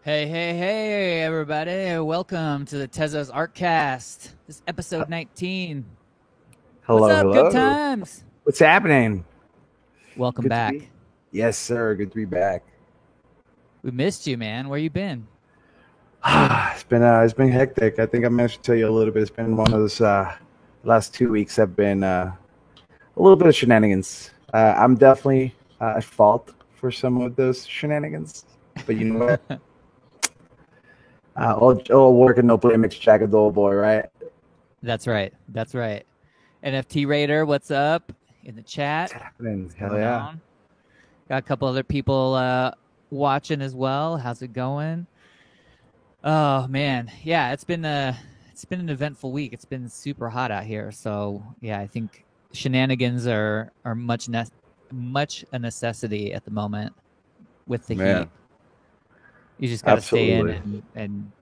Hey, hey, hey, everybody. Welcome to the Tezos Artcast. This is episode 19. Hello, What's up? hello. Good times. What's happening? Welcome Good to back. be- Yes, sir. Good to be back. We missed you, man. Where you been? It's been hectic. I think I managed to tell you a little bit. It's been one of those last 2 weeks have been a little bit of shenanigans. I'm definitely at fault for some of those shenanigans, but you know what? All work and no play makes Jack a dull boy, right? That's right. That's right. NFT Raider, what's up? In the chat. What's happening? What's Hell going yeah. on? Got a couple other people watching as well. How's it going? Oh man, yeah, it's been a it's been an eventful week. It's been super hot out here, so yeah, I think shenanigans are much a necessity at the moment with the heat. Man, You just got to stay in absolutely. and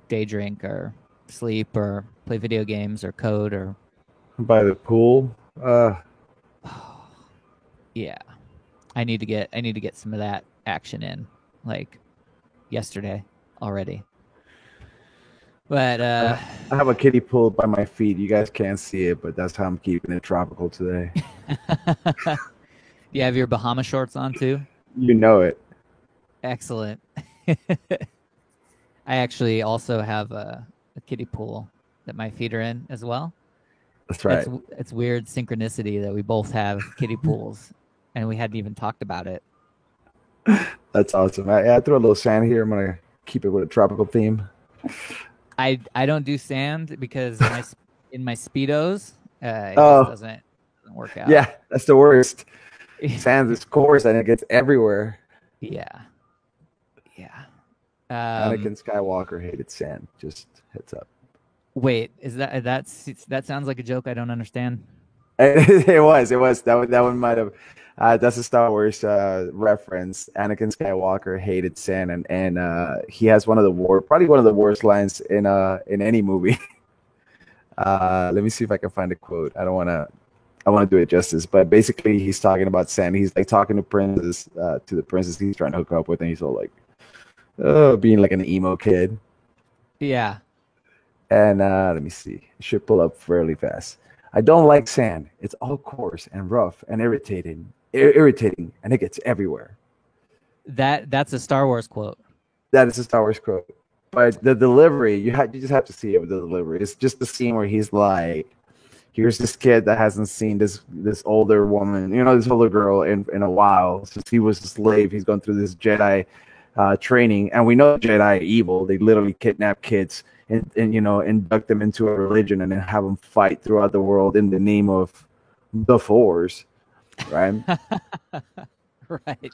day drink or sleep or play video games or code or By the pool. yeah. I need to get some of that action in, like yesterday already. But I have a kiddie pool by my feet. You guys can't see it, but that's how I'm keeping it tropical today. you have your Bahama shorts on too? You know it. Excellent. I actually also have a kiddie pool that my feet are in as well. That's right. It's weird synchronicity that we both have kiddie pools, and we hadn't even talked about it. That's awesome. I threw a little sand here. I'm gonna keep it with a tropical theme. I don't do sand because in my speedos, it Oh, just doesn't work out. yeah, that's the worst. Sand is coarse and it gets everywhere. Yeah, yeah. Anakin Skywalker hated sand. Just heads up. Wait, is that sounds like a joke I don't understand? It was that one might have. That's a Star Wars reference. Anakin Skywalker hated sand, and he has probably one of the worst lines in any movie. Let me see if I can find a quote. I want to do it justice, but basically he's talking about sand. He's like talking to the princess he's trying to hook up with, and he's all like, oh, being like an emo kid. Yeah. And let me see. It should pull up fairly fast. I don't like sand. It's all coarse and rough and irritating, and it gets everywhere. That's a Star Wars quote. That is a Star Wars quote. But the delivery, you just have to see it with the delivery. It's just the scene where he's like, here's this kid that hasn't seen this older woman, this older girl in a while since he was a slave. He's going through this Jedi training, and we know Jedi are evil. They literally kidnap kids and induct them into a religion and then have them fight throughout the world in the name of the Force, right? Right.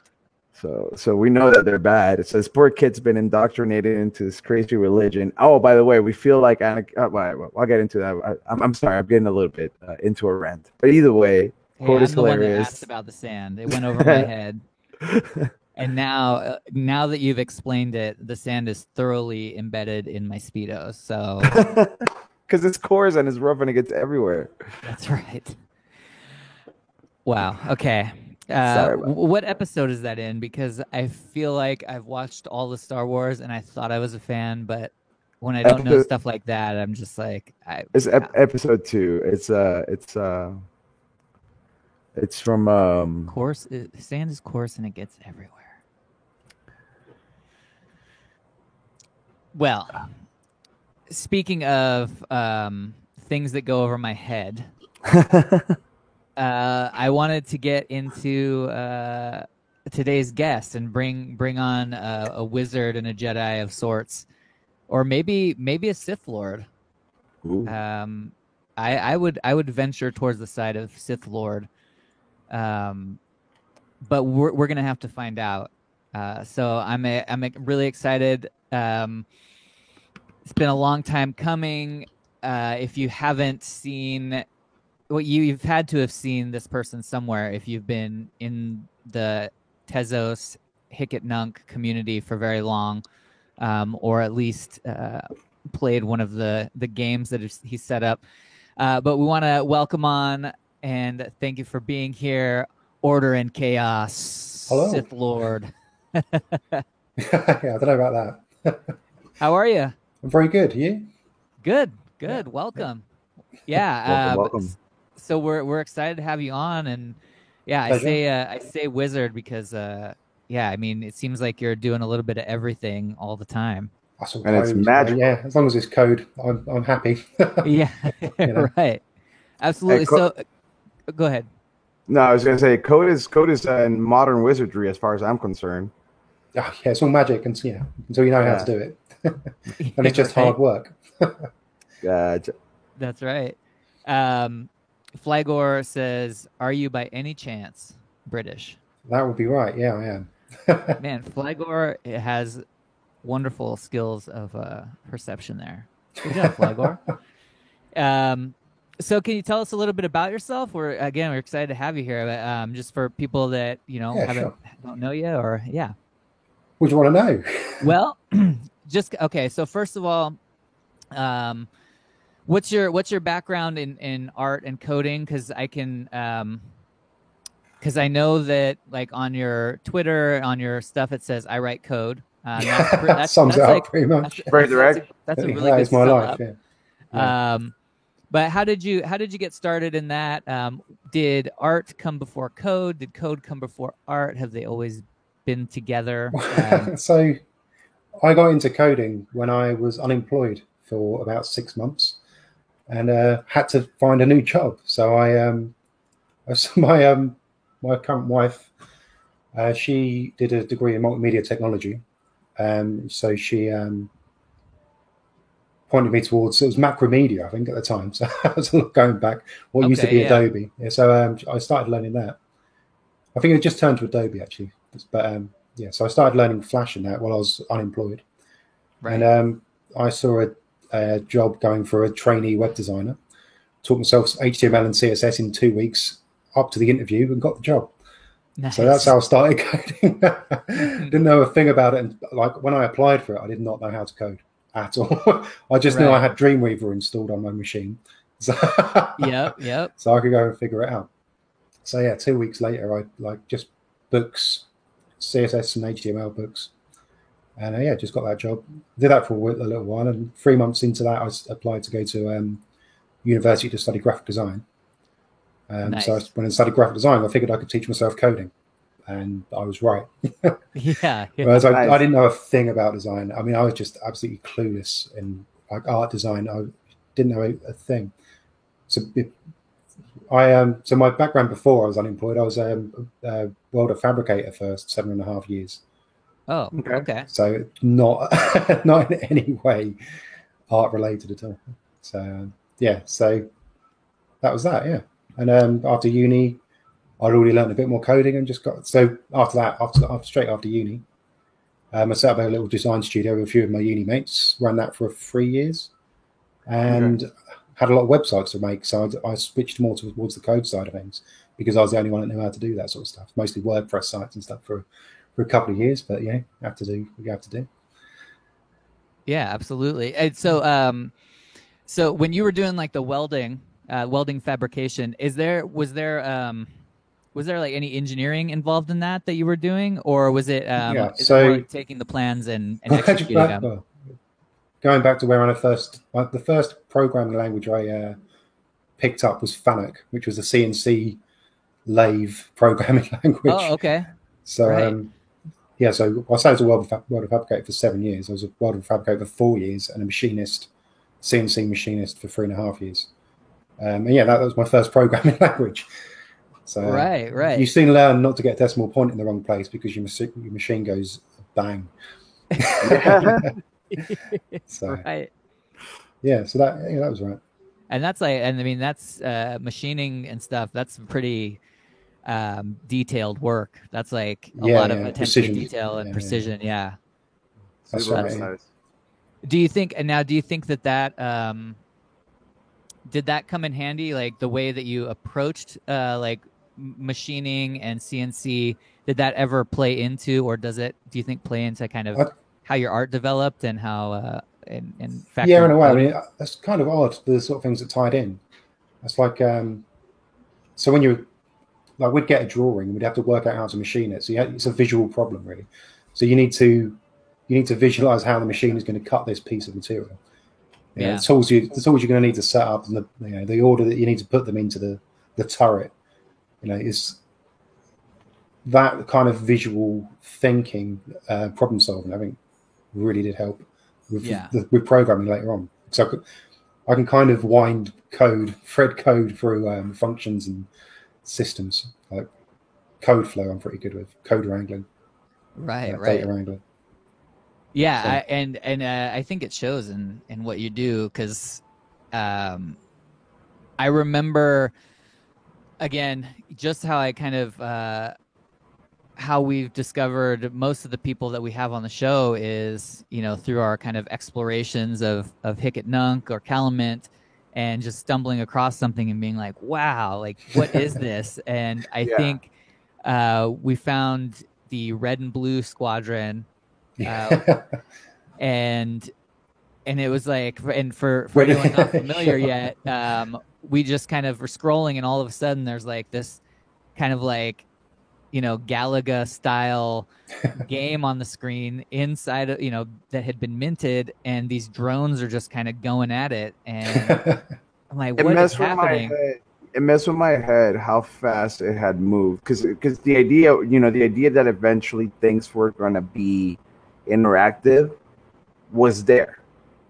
So we know that they're bad. It says poor kid's been indoctrinated into this crazy religion. Oh, by the way, we feel like I'll get into that. I'm sorry, I'm getting a little bit into a rant. But either way, quote is I'm the one that hilarious. asked about the sand. It went over my head. And now that you've explained it, the sand is thoroughly embedded in my Speedos. So because it's coarse and it's rough and it gets everywhere. That's right. Wow. Okay. Sorry about what episode is that in? Because I feel like I've watched all the Star Wars and I thought I was a fan, but when I don't know stuff like that, I'm just like, it's episode 2. It's from coarse. Sand is coarse and it gets everywhere. Well, speaking of things that go over my head, I wanted to get into today's guest and bring on a wizard and a Jedi of sorts, or maybe a Sith Lord. I would venture towards the side of Sith Lord, but we're gonna have to find out. So I'm really excited. It's been a long time coming. If you haven't seen, well, you've had to have seen this person somewhere if you've been in the Tezos Hicket Nunk community for very long, or at least played one of the games that he set up. But we want to welcome on and thank you for being here, Order and Chaos. Hello. Sith Lord. Yeah, I don't know about that. How are you? I'm very good. You? Good. Welcome. Yeah. welcome. So we're excited to have you on, and yeah, Pleasure. I say wizard because yeah, I mean it seems like you're doing a little bit of everything all the time. That's all And it's code. magical. Yeah, as long as it's code, I'm happy. Yeah, right. Absolutely. Hey, So go ahead. No, I was gonna say code is in modern wizardry as far as I'm concerned. Yeah, it's all magic, and until you know how to do it, and it's just hard work. Gotcha. That's right. Flygor says, "Are you by any chance British?" That would be right. Yeah, I am. Man, Flygor has wonderful skills of perception there. Good job, Flygor. So can you tell us a little bit about yourself? We're excited to have you here, but just for people that Yeah, sure. don't know you, or yeah. What do you want to know? Well, just okay. So first of all, what's your background in art and coding? Because I know that like on your Twitter, on your stuff, it says I write code. That's Sums it up like pretty much. Very direct. That's a really That good is my sum life. up. Yeah. But how did you get started in that? Did art come before code? Did code come before art? Have they always been together? So I got into coding when I was unemployed for about 6 months, and had to find a new job. So my current wife, she did a degree in multimedia technology, so she pointed me towards, it was Macromedia, I think, at the time. So I was going back what used to be Adobe. Yeah, so I started learning that. I think it just turned to Adobe actually, but yeah. So I started learning Flash in that while I was unemployed, Right. and I saw a job going for a trainee web designer. Taught myself HTML and CSS in 2 weeks up to the interview and got the job. Nice. So that's how I started coding. Didn't know a thing about it, and like when I applied for it, I did not know how to code at all. I just knew I had Dreamweaver installed on my machine. So Yep. So I could go and figure it out. So yeah, 2 weeks later, I like just books, CSS and HTML books, and yeah, just got that job. Did that for a little while, and 3 months into that, I applied to go to university to study graphic design. Nice. So when I studied graphic design, I figured I could teach myself coding, and I was right. Yeah. Whereas I didn't know a thing about design. I mean, I was just absolutely clueless in like art design. I didn't know a thing. So so my background before I was unemployed, I was a welder fabricator for 7.5 years. Oh, okay. So not not in any way art related at all. So yeah, so that was that. Yeah, and after uni, I'd already learned a bit more coding and just got, so after that, straight after uni, I set up a little design studio with a few of my uni mates, ran that for 3 years, and had a lot of websites to make. So I switched more towards the code side of things because I was the only one that knew how to do that sort of stuff, mostly WordPress sites and stuff for a couple of years. But yeah, you have to do what you have to do. Yeah, absolutely. And so, so when you were doing like the welding fabrication, was there like any engineering involved in that you were doing, or was it more taking the plans and executing them? Well, going back to where the first programming language I picked up was FANUC, which was a CNC lathe programming language. Oh, okay. So yeah, so I started as a welder fabricator for 7 years. I was a welder fabricator for 4 years and a CNC machinist for 3.5 years. And yeah, that was my first programming language. So right. You soon learn not to get a decimal point in the wrong place because your machine goes bang. So yeah, so that was right. And that's like, and I mean that's machining and stuff. That's pretty detailed work. That's like a lot of attention to detail and precision. Yeah. That's right. Do you think that did that come in handy, like the way that you approached like machining and CNC? Did that ever play into, or do you think play into kind of how your art developed and how in yeah, in a way. I mean, that's kind of odd, the sort of things that tied in. It's like so when you like, we'd get a drawing, we'd have to work out how to machine it. So it's a visual problem, really. So you need to visualize how the machine is going to cut this piece of material. The tools you're going to need to set up, and the order that you need to put them into the turret, is that kind of visual thinking, problem solving. I think really did help with programming later on. So I can kind of thread code through functions and systems. Like code flow, I'm pretty good with code wrangling, data wrangling. Yeah, I think it shows in what you do, because I remember, again, just how I kind of how we've discovered most of the people that we have on the show is, through our kind of explorations of Hic et Nunc or Calumet, and just stumbling across something and being like, wow, like, what is this? And I think we found the Red and Blue Squadron, and it was like, and for anyone not familiar yet, we just kind of were scrolling, and all of a sudden there's like this kind of like, Galaga style game on the screen inside of, that had been minted, and these drones are just kind of going at it, and I'm like, what is happening? It messed with my head how fast it had moved, because the idea that eventually things were going to be interactive was there.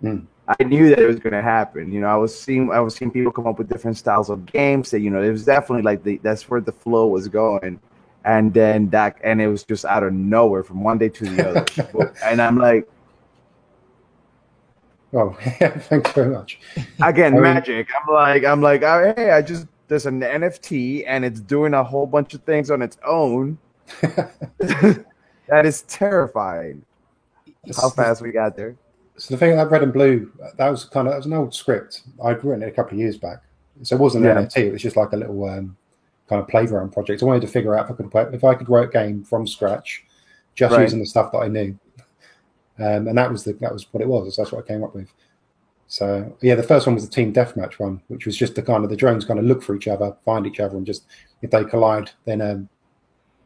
I knew that it was going to happen. I was seeing people come up with different styles of games that, it was definitely like that's where the flow was going. And then and it was just out of nowhere from one day to the other. And I'm like, oh, thanks very much. Again, magic. I'm like, oh, hey, there's an NFT and it's doing a whole bunch of things on its own. That is terrifying. How fast we got there. So the thing that Red and Blue, that was an old script. I'd written it a couple of years back. So it wasn't an NFT. It was just like a little kind of playground project. I wanted to figure out if I could write a game from scratch, just using the stuff that I knew. And that was what it was. That's what I came up with. So the first one was the team deathmatch one, which was just the drones kind of look for each other, find each other, and just if they collide, then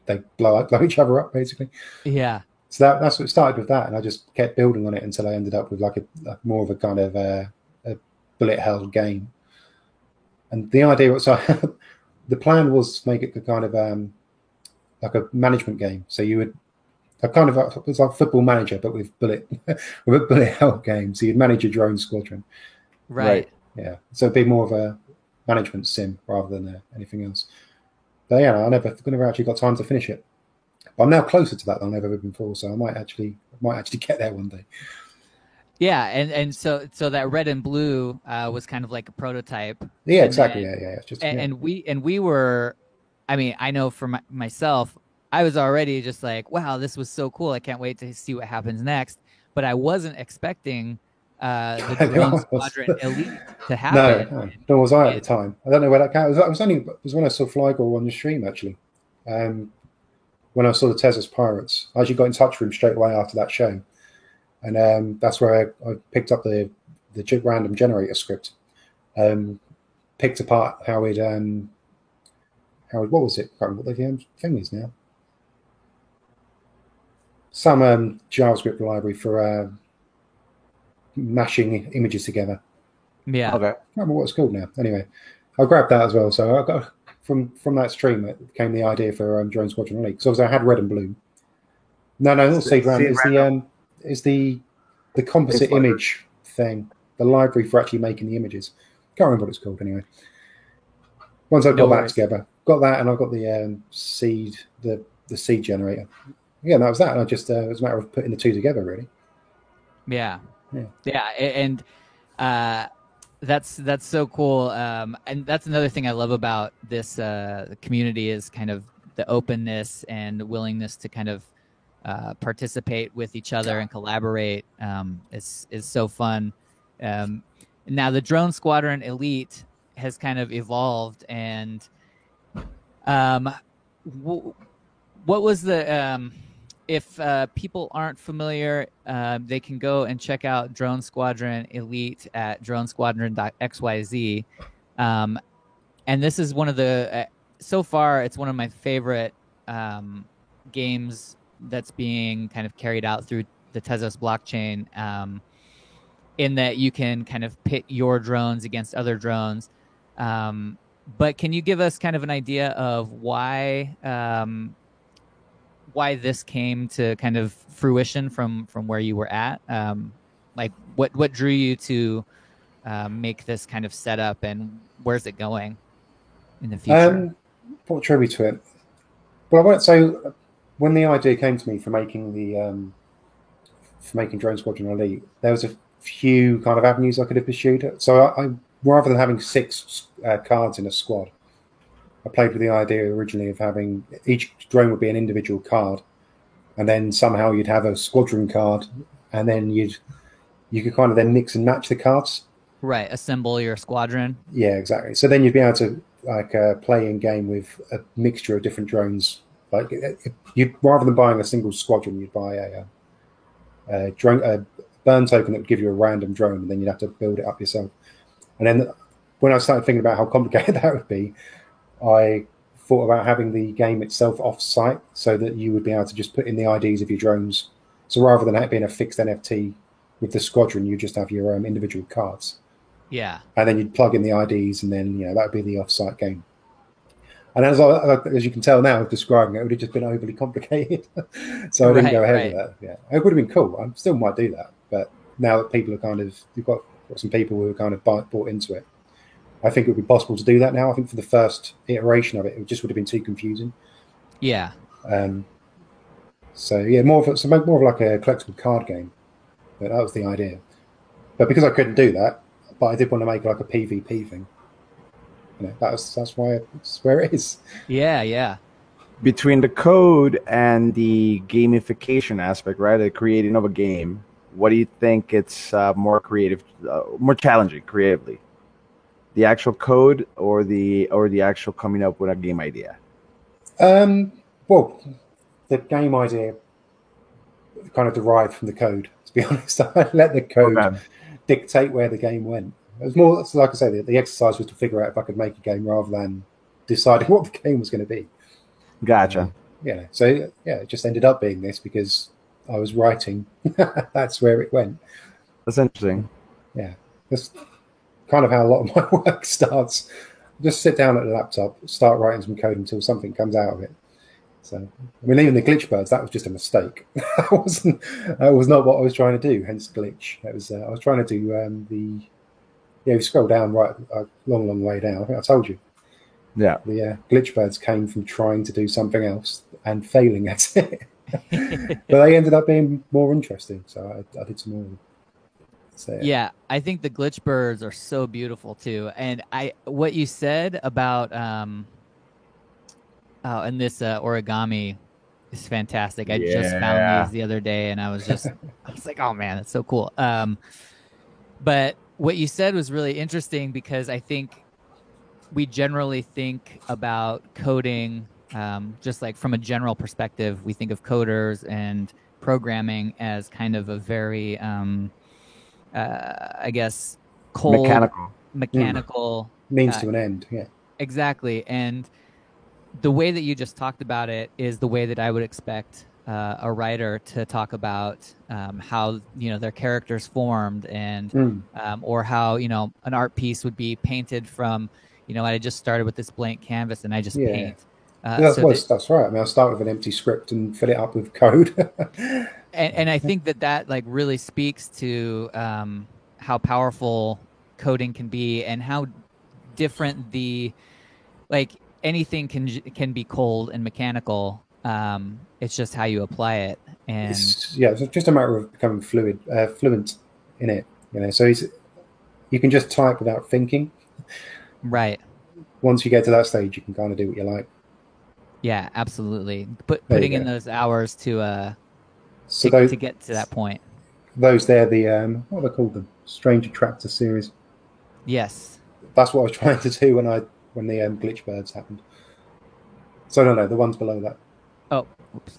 they blow each other up, basically. Yeah. So that's what started with that, and I just kept building on it until I ended up with like a more of a kind of a bullet hell game. And the idea was, the plan was to make it a kind of like a management game. So you would it was like Football Manager, but with bullet hell game. So you'd manage your drone squadron. Right. Yeah. So it'd be more of a management sim rather than anything else. But I never actually got time to finish it. But I'm now closer to that than I've ever been before, so I might actually get there one day. Yeah, and so that Red and Blue was kind of like a prototype. Yeah, exactly. And we were, I mean, I know for myself, I was already just like, wow, this was so cool. I can't wait to see what happens next. But I wasn't expecting the Drone Squadron Elite to happen. No, was I at the time. I don't know where that came. It was when I saw Flygore on the stream, actually. When I saw the Tezos Pirates, I actually got in touch with him straight away after that show. And that's where I picked up the random generator script. Picked apart how what was it? I can't remember what the thing is now. Some JavaScript library for mashing images together. Yeah. Okay. I can't remember what it's called now. Anyway, I grabbed that as well. So I got from that stream it came the idea for Drone Squadron Elite. So I had Red and Blue. No, not Seed Random. It's the composite image thing, the library for actually making the images. Can't remember what it's called anyway. Once I got that together, got that, and I got the seed, the seed generator. Yeah, that was that. And I just it was a matter of putting the two together, really. Yeah, and that's so cool. And that's another thing I love about this community is kind of the openness and willingness to kind of participate with each other and collaborate. Is so fun. Now the Drone Squadron Elite has kind of evolved, and what was the if people aren't familiar, they can go and check out Drone Squadron Elite at dronesquadron.xyz. And this is one of the so far it's one of my favorite games that's being kind of carried out through the Tezos blockchain, in that you can kind of pit your drones against other drones. But can you give us kind of an idea of why this came to kind of fruition from where you were at? Like what drew you to make this kind of setup, and where's it going in the future? What drew me to it? Well, I won't say. When the idea came to me for making Drone Squadron Elite, there was a few kind of avenues I could have pursued. So I rather than having 6 cards in a squad, I played with the idea originally of having each drone would be an individual card, and then somehow you'd have a squadron card, and then you could kind of then mix and match the cards. Right, assemble your squadron. Yeah, exactly. So then you'd be able to like play in game with a mixture of different drones. Like you, rather than buying a single squadron, you'd buy a drone, a burn token that would give you a random drone, and then you'd have to build it up yourself. And then when I started thinking about how complicated that would be, I thought about having the game itself off-site so that you would be able to just put in the IDs of your drones. So rather than it being a fixed NFT with the squadron, you just have your individual cards. Yeah. And then you'd plug in the IDs, and then that would be the off-site game. And as you can tell now, describing it would have just been overly complicated, so I didn't go ahead with that. Yeah, it would have been cool. I still might do that, but now that people are you've got some people who are kind of bought into it, I think it would be possible to do that now. I think for the first iteration of it, it just would have been too confusing. Yeah. So yeah, more of like a collectible card game. But that was the idea. But because I couldn't do that, but I did want to make like a PvP thing. That's why it's where it is. Yeah, yeah. Between the code and the gamification aspect, right, the creating of a game, what do you think it's more creative, more challenging creatively? The actual code or the actual coming up with a game idea? Well, the game idea kind of derived from the code. To be honest, I let the code dictate where the game went. It was more, like I say, the exercise was to figure out if I could make a game rather than deciding what the game was going to be. Gotcha. So it just ended up being this because I was writing. That's where it went. That's interesting. Yeah, that's kind of how a lot of my work starts. Just sit down at the laptop, start writing some code until something comes out of it. So, I mean, even the glitchbirds, that was just a mistake. That was not what I was trying to do. Hence, glitch. That was I was trying to do you scroll down right a long way down. I think I told you. Yeah. The glitchbirds came from trying to do something else and failing at it. But they ended up being more interesting. So I did some more. So, yeah, I think the glitchbirds are so beautiful too. And what you said about and this origami is fantastic. I just found these the other day, and I was like, oh man, that's so cool. But what you said was really interesting because I think we generally think about coding just like from a general perspective. We think of coders and programming as kind of a very, I guess, cold, mechanical means to an end. Yeah, exactly. And the way that you just talked about it is the way that I would expect a writer to talk about how their characters formed and or how an art piece would be painted from I just started with this blank canvas and I just paint. That's right. I mean, I start with an empty script and fill it up with code. and I think that like really speaks to how powerful coding can be and how different anything can be cold and mechanical. It's just how you apply it, and it's just a matter of becoming fluent in it. So you can just type without thinking. Right. Once you get to that stage, you can kind of do what you like. Yeah, absolutely. Putting in those hours to get to that point. Those there, the what are they called? The Strange Attractor series. Yes. That's what I was trying to do when the glitchbirds happened. So no, the ones below that. Oh, oops.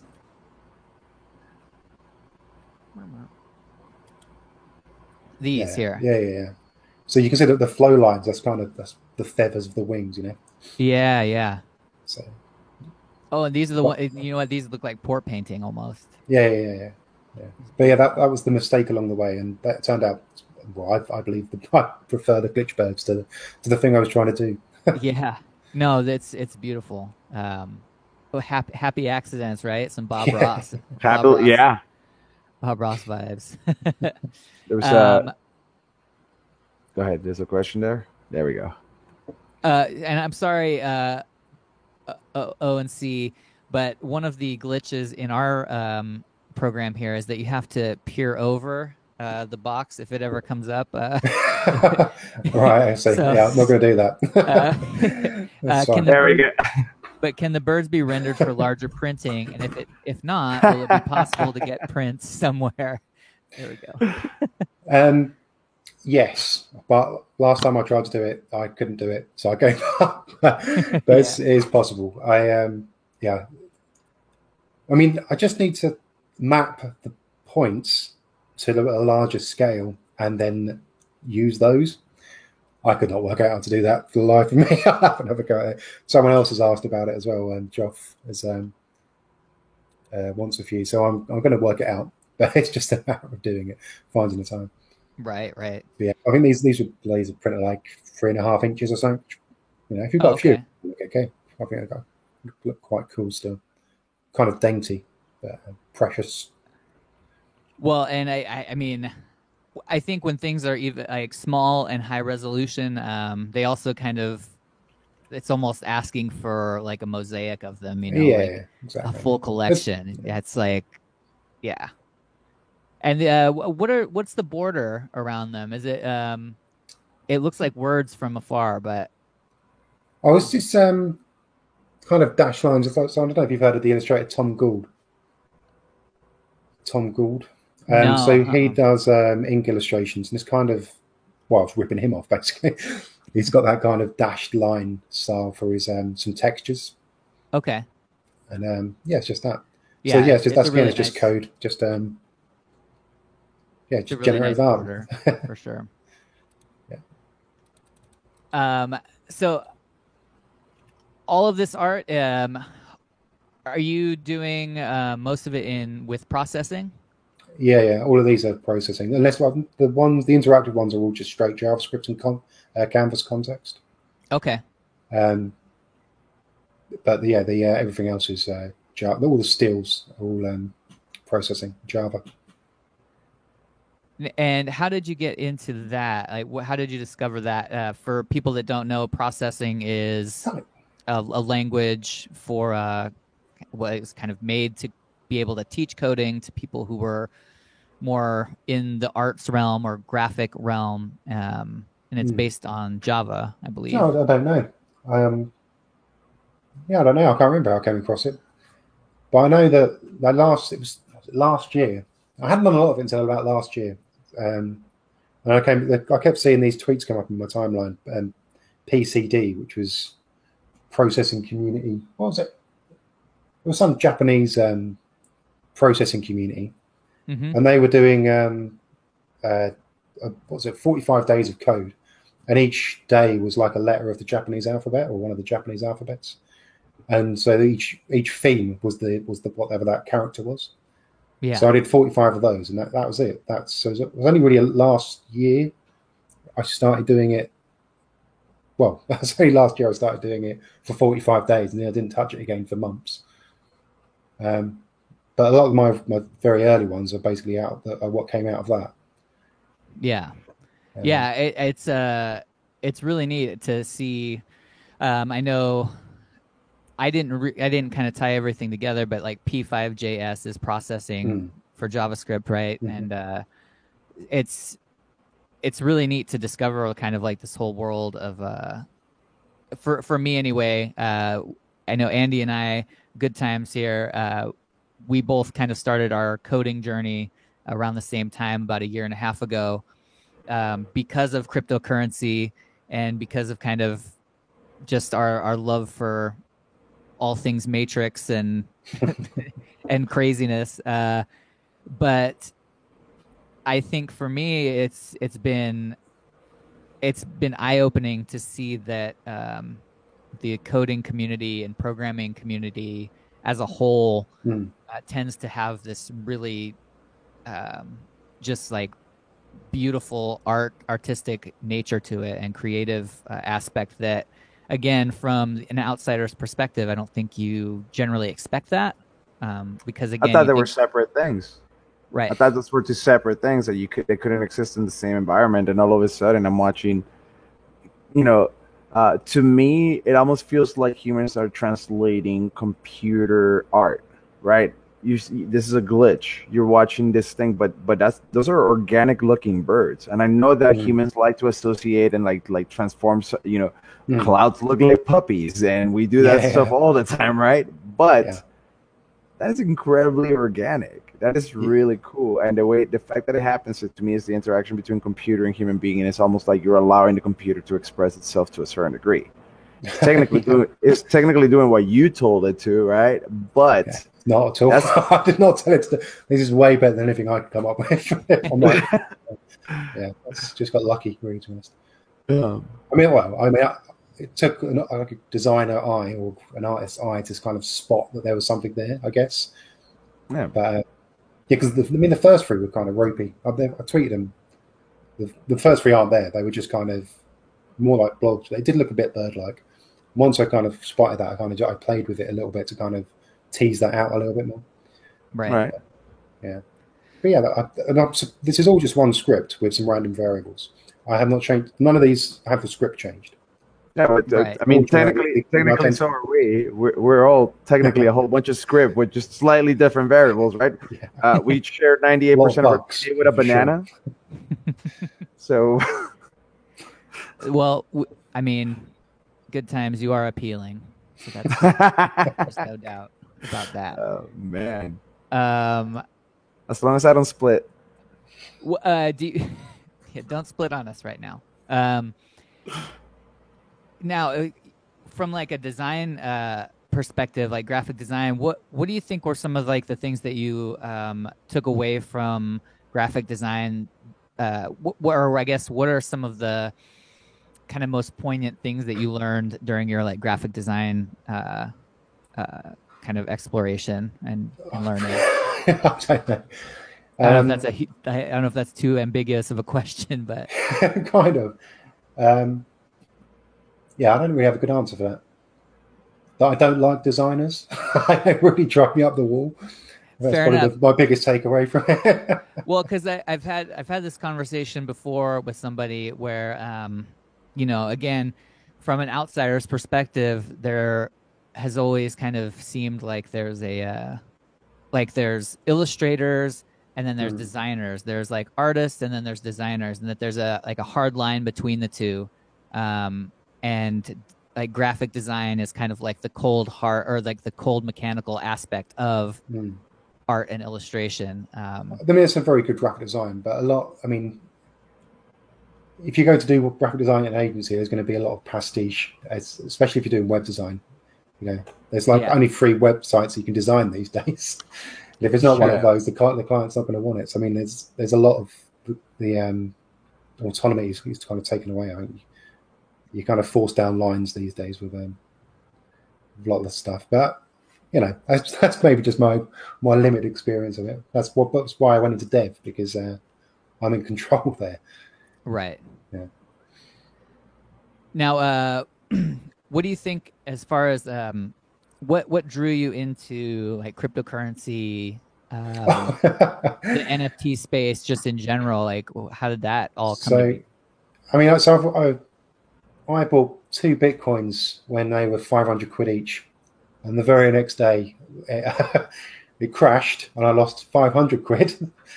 These here. Yeah. So you can see that the flow lines, that's the feathers of the wings, Yeah. So. Oh, and these are the ones, these look like port painting almost. Yeah. But yeah, that was the mistake along the way, and that turned out, well, I believe I prefer the glitchbirds to the thing I was trying to do. Yeah. No, it's beautiful. Happy accidents, right? Some Bob Ross. Bob Ross vibes. There was go ahead. There's a question there. There we go. And I'm sorry, O and C, but one of the glitches in our program here is that you have to peer over the box if it ever comes up. Right, I see. So- Yeah, I'm not going to do that. That's can fine. the There we bird- go. But can the birds be rendered for larger printing? And if not, will it be possible to get prints somewhere? There we go. Yes, but last time I tried to do it, I couldn't do it, so I gave up. But it is possible. Yeah. I mean, I just need to map the points to a larger scale and then use those. I could not work out how to do that for the life of me. I haven't ever got it. Someone else has asked about it as well, and Joff has wants a few, so I'm going to work it out. But it's just a matter of doing it, finding the time. Right. But yeah, I think these blades are printed like 3.5 inches or so. You know, if you've got a okay. few, okay. I think they look quite cool still. Kind of dainty, but precious. Well, and I mean, I think when things are even like small and high resolution, they also kind of, it's almost asking for like a mosaic of them, you know, Yeah, like exactly. a full collection. It's like, yeah. And what's the border around them? Is it it looks like words from afar, but Oh, it's just kind of dash lines. So I don't know if you've heard of the illustrator Tom Gould. No, So he does ink illustrations, and it's kind of, well, it's ripping him off basically. He's got that kind of dashed line style for his some textures, okay. and yeah, it's just that. Yeah, So yeah, it's just that's a really again, it's just nice- code, just yeah, It's a just really generative nice art. border, for sure. Yeah. So all of this art, are you doing most of it with processing? Yeah. All of these are processing, unless the interactive ones are all just straight JavaScript and Canvas context. Okay. But yeah, everything else is Java. All the steels are all processing Java. And how did you get into that? Like, how did you discover that? For people that don't know, processing is a language for what is kind of made to be able to teach coding to people who were more in the arts realm or graphic realm, and it's based on Java, I believe. No, I don't know. I don't know. I can't remember how I came across it, but I know that it was last year. I hadn't done a lot of it until about last year, and I kept seeing these tweets come up in my timeline. PCD, which was Processing Community. What was it? It was some Japanese processing community, and they were doing 45 days of code, and each day was like a letter of the Japanese alphabet or one of the Japanese alphabets, and so each theme was the whatever that character was. Yeah. So I did 45 of those, and that was it. So it was only really last year I started doing it. Well, that's only last year I started doing it for 45 days, and then I didn't touch it again for months. But a lot of my very early ones are basically what came out of that. Yeah. It's really neat to see. I know I didn't kind of tie everything together, but like P5JS is processing for JavaScript, right? Mm-hmm. And it's really neat to discover kind of like this whole world of for me anyway. I know Andy and I, good times here. We both kind of started our coding journey around the same time, about 1.5 years ago, because of cryptocurrency and because of kind of just our love for all things Matrix and and craziness. But I think for me, it's been eye-opening to see that the coding community and programming community as a whole tends to have this really just like beautiful artistic nature to it and creative aspect that, again, from an outsider's perspective, I don't think you generally expect that, because again, I thought they were separate things. Right. I thought those were two separate things that they couldn't exist in the same environment. And all of a sudden, I'm watching. To me, it almost feels like humans are translating computer art, right? this is a glitch. You're watching this thing, but those are organic looking birds, and I know that humans like to associate and like transform. Clouds look like puppies, and we do that stuff all the time, right? But that is incredibly organic. That is really cool, and the fact that it happens to me is the interaction between computer and human being, and it's almost like you're allowing the computer to express itself to a certain degree. It's technically doing what you told it to, right? But not at all. I did not tell it to. This is way better than anything I could come up with. That's just got lucky, really, to be honest. It took a designer eye or an artist's eye to kind of spot that there was something there, I guess. Yeah. But because the first three were kind of ropey. I tweeted them. The first three aren't there. They were just kind of more like blobs. They did look a bit bird-like. Once I kind of spotted that, I played with it a little bit to kind of tease that out a little bit more. Right. Yeah. But this is all just one script with some random variables. I have not changed. None of these have the script changed. Yeah, but I mean, technically, so are we. We're all technically a whole bunch of script with just slightly different variables, right? Yeah. We share 98% of our day with a banana. Sure. So, well, I mean, good times. You are appealing, so there's no doubt about that. Oh man. As long as I don't split. Don't split on us right now. Now, from like a design perspective, like graphic design, what do you think were some of like the things that you took away from graphic design? What are some of the kind of most poignant things that you learned during your like graphic design kind of exploration and learning? I don't know if that's too ambiguous of a question, but kind of. Yeah, I don't really have a good answer for that. But I don't like designers. They really drive me up the wall. That's Fair enough. My biggest takeaway from it. Well, because I've had this conversation before with somebody where, again, from an outsider's perspective, there has always kind of seemed like there's there's illustrators and then there's designers. There's like artists and then there's designers, and that there's a hard line between the two. And like graphic design is kind of like the cold heart or like the cold mechanical aspect of art and illustration. There's some very good graphic design, but if you go to do graphic design at an agency, there's going to be a lot of pastiche, especially if you're doing web design. There's only 3 websites you can design these days. And if it's not one of those, the client's not going to want it. So there's a lot of the autonomy is kind of taken away. I think you kind of force down lines these days with a lot of stuff. But that's maybe just my limited experience of it. That's why I went into dev, because I'm in control there. Right. Yeah. Now, what do you think as far as what drew you into like cryptocurrency, the NFT space, just in general? Like, how did that all come? I bought 2 Bitcoins when they were 500 quid each, and the very next day it crashed and I lost 500 quid.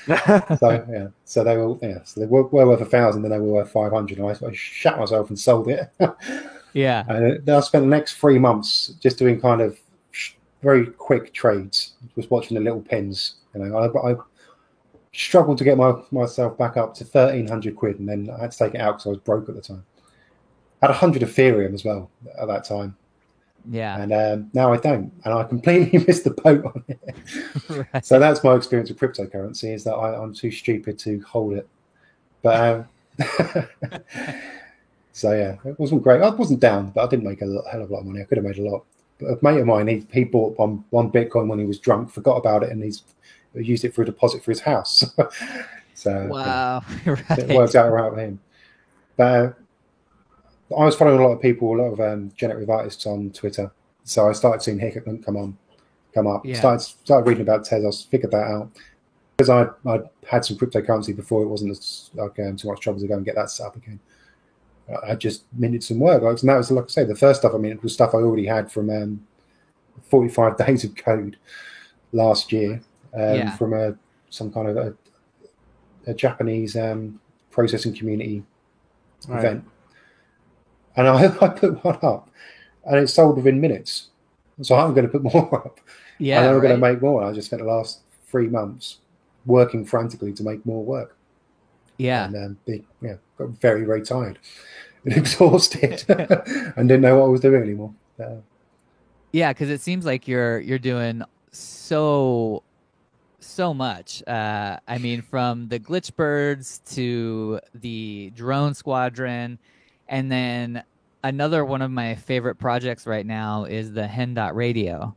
So they were well worth 1,000, then they were worth 500, and I shat myself and sold it. Yeah. And then I spent the next 3 months just doing kind of very quick trades, just watching the little pins. I struggled to get myself back up to 1,300 quid, and then I had to take it out because I was broke at the time. I had 100 Ethereum as well at that time. Yeah. And now I don't, and I completely missed the boat on it. Right. So that's my experience with cryptocurrency, is that I'm too stupid to hold it. But so yeah, it wasn't great. I wasn't down, but I didn't make a hell of a lot of money. I could have made a lot. But a mate of mine, he bought one Bitcoin when he was drunk, forgot about it, and he's used it for a deposit for his house. So wow, right. It worked out right with him. But I was following a lot of people, a lot of generative artists on Twitter. So I started seeing Hickok come up. Yeah. Started reading about Tezos, figured that out. Because I had some cryptocurrency before, it wasn't too much trouble to go and get that set up again. I just minted some work. And that was, like I say, the first stuff I minted was stuff I already had from 45 days of code last year Yeah. from some kind of a Japanese processing community Right. event, and I put one up, and it sold within minutes. So I'm going to put more up. Yeah, and then we're going to right. make more. I just spent the last 3 months working frantically to make more work, Yeah. and got very, very tired and exhausted, and didn't know what I was doing anymore. Yeah, because it seems like you're doing so much. I mean, from the glitch birds to the drone squadron, and then another one of my favorite projects right now is the Hen Dot Radio.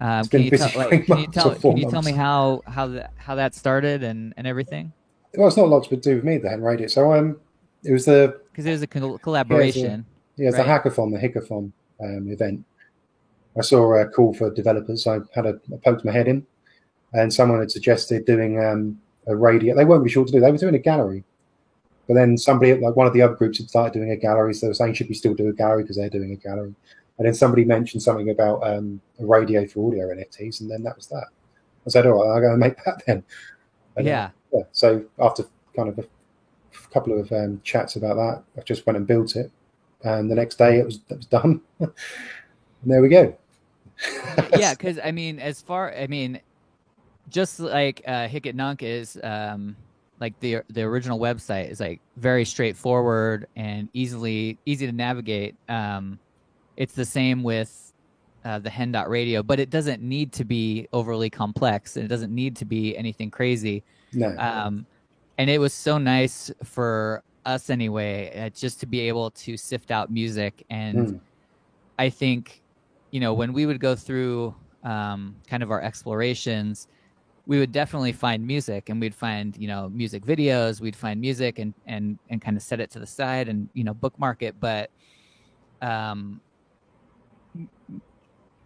It's been busy 3 months or 4 can you tell me months. how that started and everything? Well, it's not a lot to do with me, the Hen Radio. So it was the Because it was a yeah, it's a, collaboration, yeah, it's the right? hackathon, the Hickathon event. I saw a call for developers. I poked my head in, and someone had suggested doing a radio. They weren't really sure what to do. They were doing a gallery, but then somebody, like one of the other groups, had started doing a gallery. So they were saying, should we still do a gallery because they're doing a gallery? And then somebody mentioned something about a radio for audio NFTs, and then that was that. I said, all right, I'll go and make that then. And, Yeah. So after kind of a couple of chats about that, I just went and built it, and the next day it was done. And there we go. Yeah, because I mean, just like Hicket Nunk is like the original website is like very straightforward and easy to navigate. It's the same with the Hen Dot Radio, but it doesn't need to be overly complex, and it doesn't need to be anything crazy. No. And it was so nice for us anyway, just to be able to sift out music. And I think, when we would go through kind of our explorations, we would definitely find music, and we'd find, music videos, we'd find music and kind of set it to the side and, bookmark it. But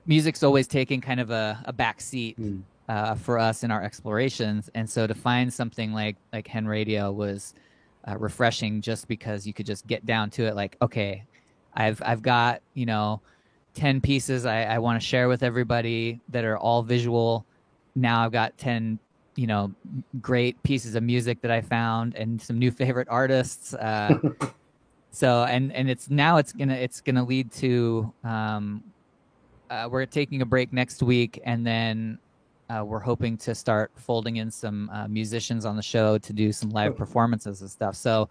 music's always taking kind of a back seat for us in our explorations. And so to find something like Hen Radio was refreshing, just because you could just get down to it. Like, okay, I've got, 10 pieces I want to share with everybody that are all visual. Now I've got 10, great pieces of music that I found and some new favorite artists. So, and it's gonna lead to, we're taking a break next week, and then we're hoping to start folding in some musicians on the show to do some live performances and stuff. So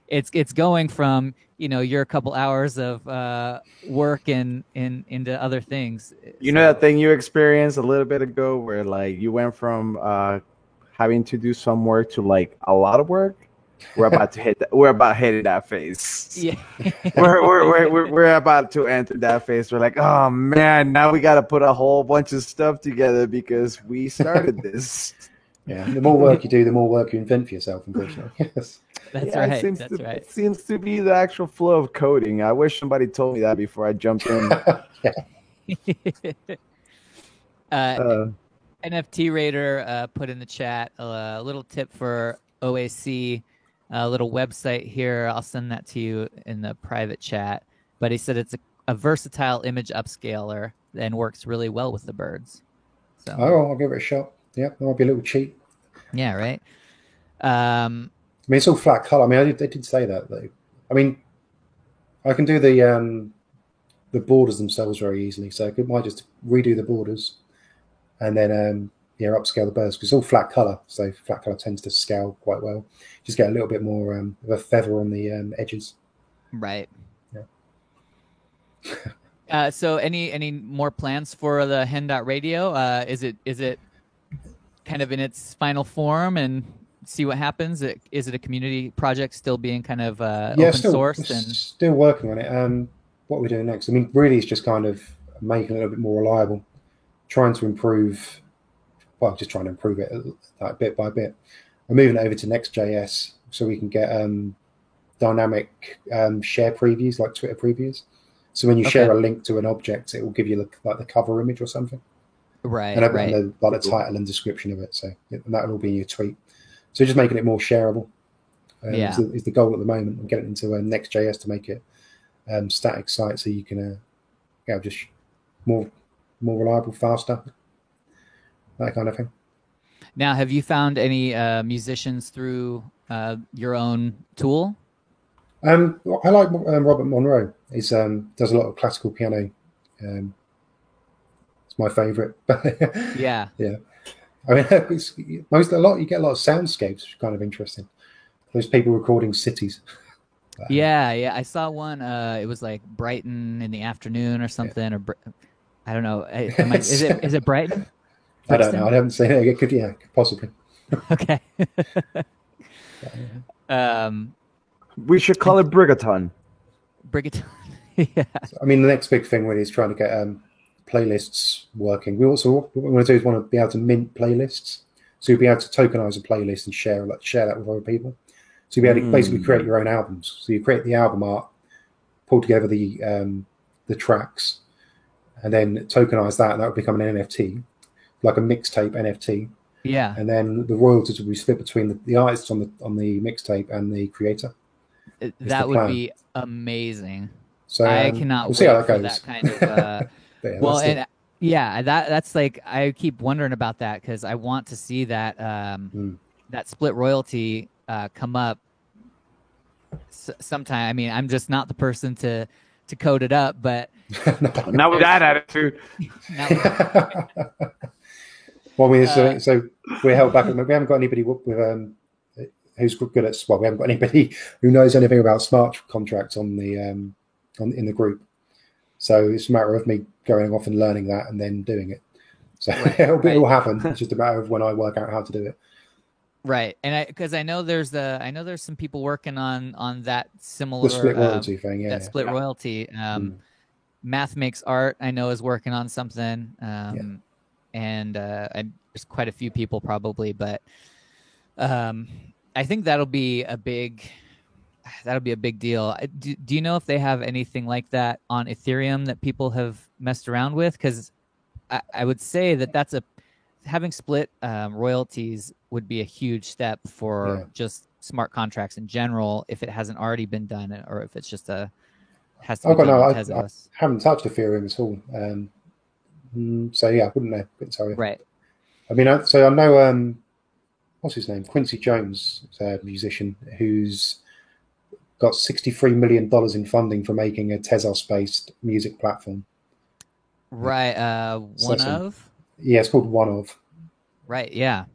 it's going from, your couple hours of work and into other things. You know that thing you experienced a little bit ago where like you went from having to do some work to like a lot of work? We're about to hit that phase. Yeah. we're about to enter that phase. We're like, oh man, now we got to put a whole bunch of stuff together because we started this. Yeah, the more work you do, the more work you invent for yourself, unfortunately. Yes. That's right. It seems to be the actual flow of coding. I wish somebody told me that before I jumped in. NFT Raider put in the chat a little tip for OAC, a little website here. I'll send that to you in the private chat. But he said it's a versatile image upscaler and works really well with the birds. So I'll give it a shot. Yeah, that might be a little cheap. Yeah, right. I mean, it's all flat color. I mean, they did say that though. I mean, I can do the borders themselves very easily, so I might just redo the borders and then upscale the birds, because it's all flat color. So flat color tends to scale quite well. Just get a little bit more of a feather on the edges. Right. Yeah. So any more plans for the Hen Dot Radio? Is it kind of in its final form, and see what happens? Is it a community project still being kind of open sourced? And still working on it. What we're doing next, I mean, really it's just kind of making it a little bit more reliable, trying to improve it like bit by bit. I'm moving it over to Next.js so we can get dynamic share previews, like Twitter previews. So when you share a link to an object, it will give you like the cover image or something. Right. And the title and description of it. So that will all be in your tweet. So just making it more shareable is the goal at the moment. I'm getting into Next.js to make it static site, so you can just more reliable, faster. that kind of thing. Now, have you found any musicians through your own tool? I like Robert Monroe. He does a lot of classical piano. It's my favourite. Yeah. Yeah. I mean, you get a lot of soundscapes, which is kind of interesting. Those people recording cities. Yeah. I saw one. It was like Brighton in the afternoon or something, or I don't know. Is it Brighton? I don't know. I haven't seen it. It could possibly. Okay. We should call it Brigaton. Brigaton. Yeah. I mean, the next big thing really is trying to get playlists working. What we want to do is want to be able to mint playlists. So you'll be able to tokenize a playlist and share that with other people. So you'll be able to basically create your own albums. So you create the album art, pull together the tracks, and then tokenize that, and that would become an NFT, like a mixtape NFT. Yeah. And then the royalties will be split between the artists on the mixtape and the creator. That would be amazing. So I cannot wait for that kind of. That's like, I keep wondering about that because I want to see that that split royalty come up sometime. I mean, I'm just not the person to code it up, but not with that attitude. Well, I mean, so we're held back. We haven't got anybody with who's good at. Well, we haven't got anybody who knows anything about smart contracts in the group. So it's a matter of me going off and learning that and then doing it. So it'll happen. It's just a matter of when I work out how to do it. Right, and because I know there's some people working on that similar the split royalty thing. Yeah, that split royalty. Math Makes Art, I know, is working on something. And there's quite a few people probably, but I think that'll be a big deal. Do you know if they have anything like that on Ethereum that people have messed around with? Because I would say that's having split royalties would be a huge step for just smart contracts in general, if it hasn't already been done, or if it's just has to be done on Tezos. I haven't touched Ethereum at all. So yeah, I wouldn't know. Sorry. Right. I mean, I know what's his name? Quincy Jones, a musician who's got $63 million in funding for making a Tezos-based music platform. Right. It's called One Of. Right. Yeah.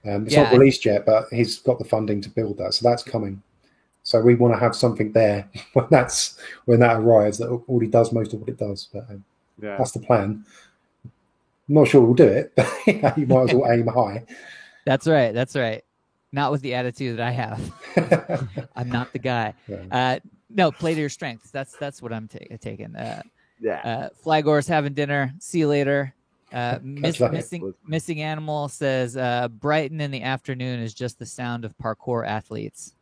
It's not released yet, but he's got the funding to build that, so that's coming. So we want to have something there when that arrives that already does most of what it does. But that's the plan. I'm not sure we'll do it, but you might as well aim high. That's right. Not with the attitude that I have. I'm not the guy. Yeah. No, play to your strengths. That's what I'm taking. Flagor's having dinner. See you later. Missing Animal says Brighton in the afternoon is just the sound of parkour athletes.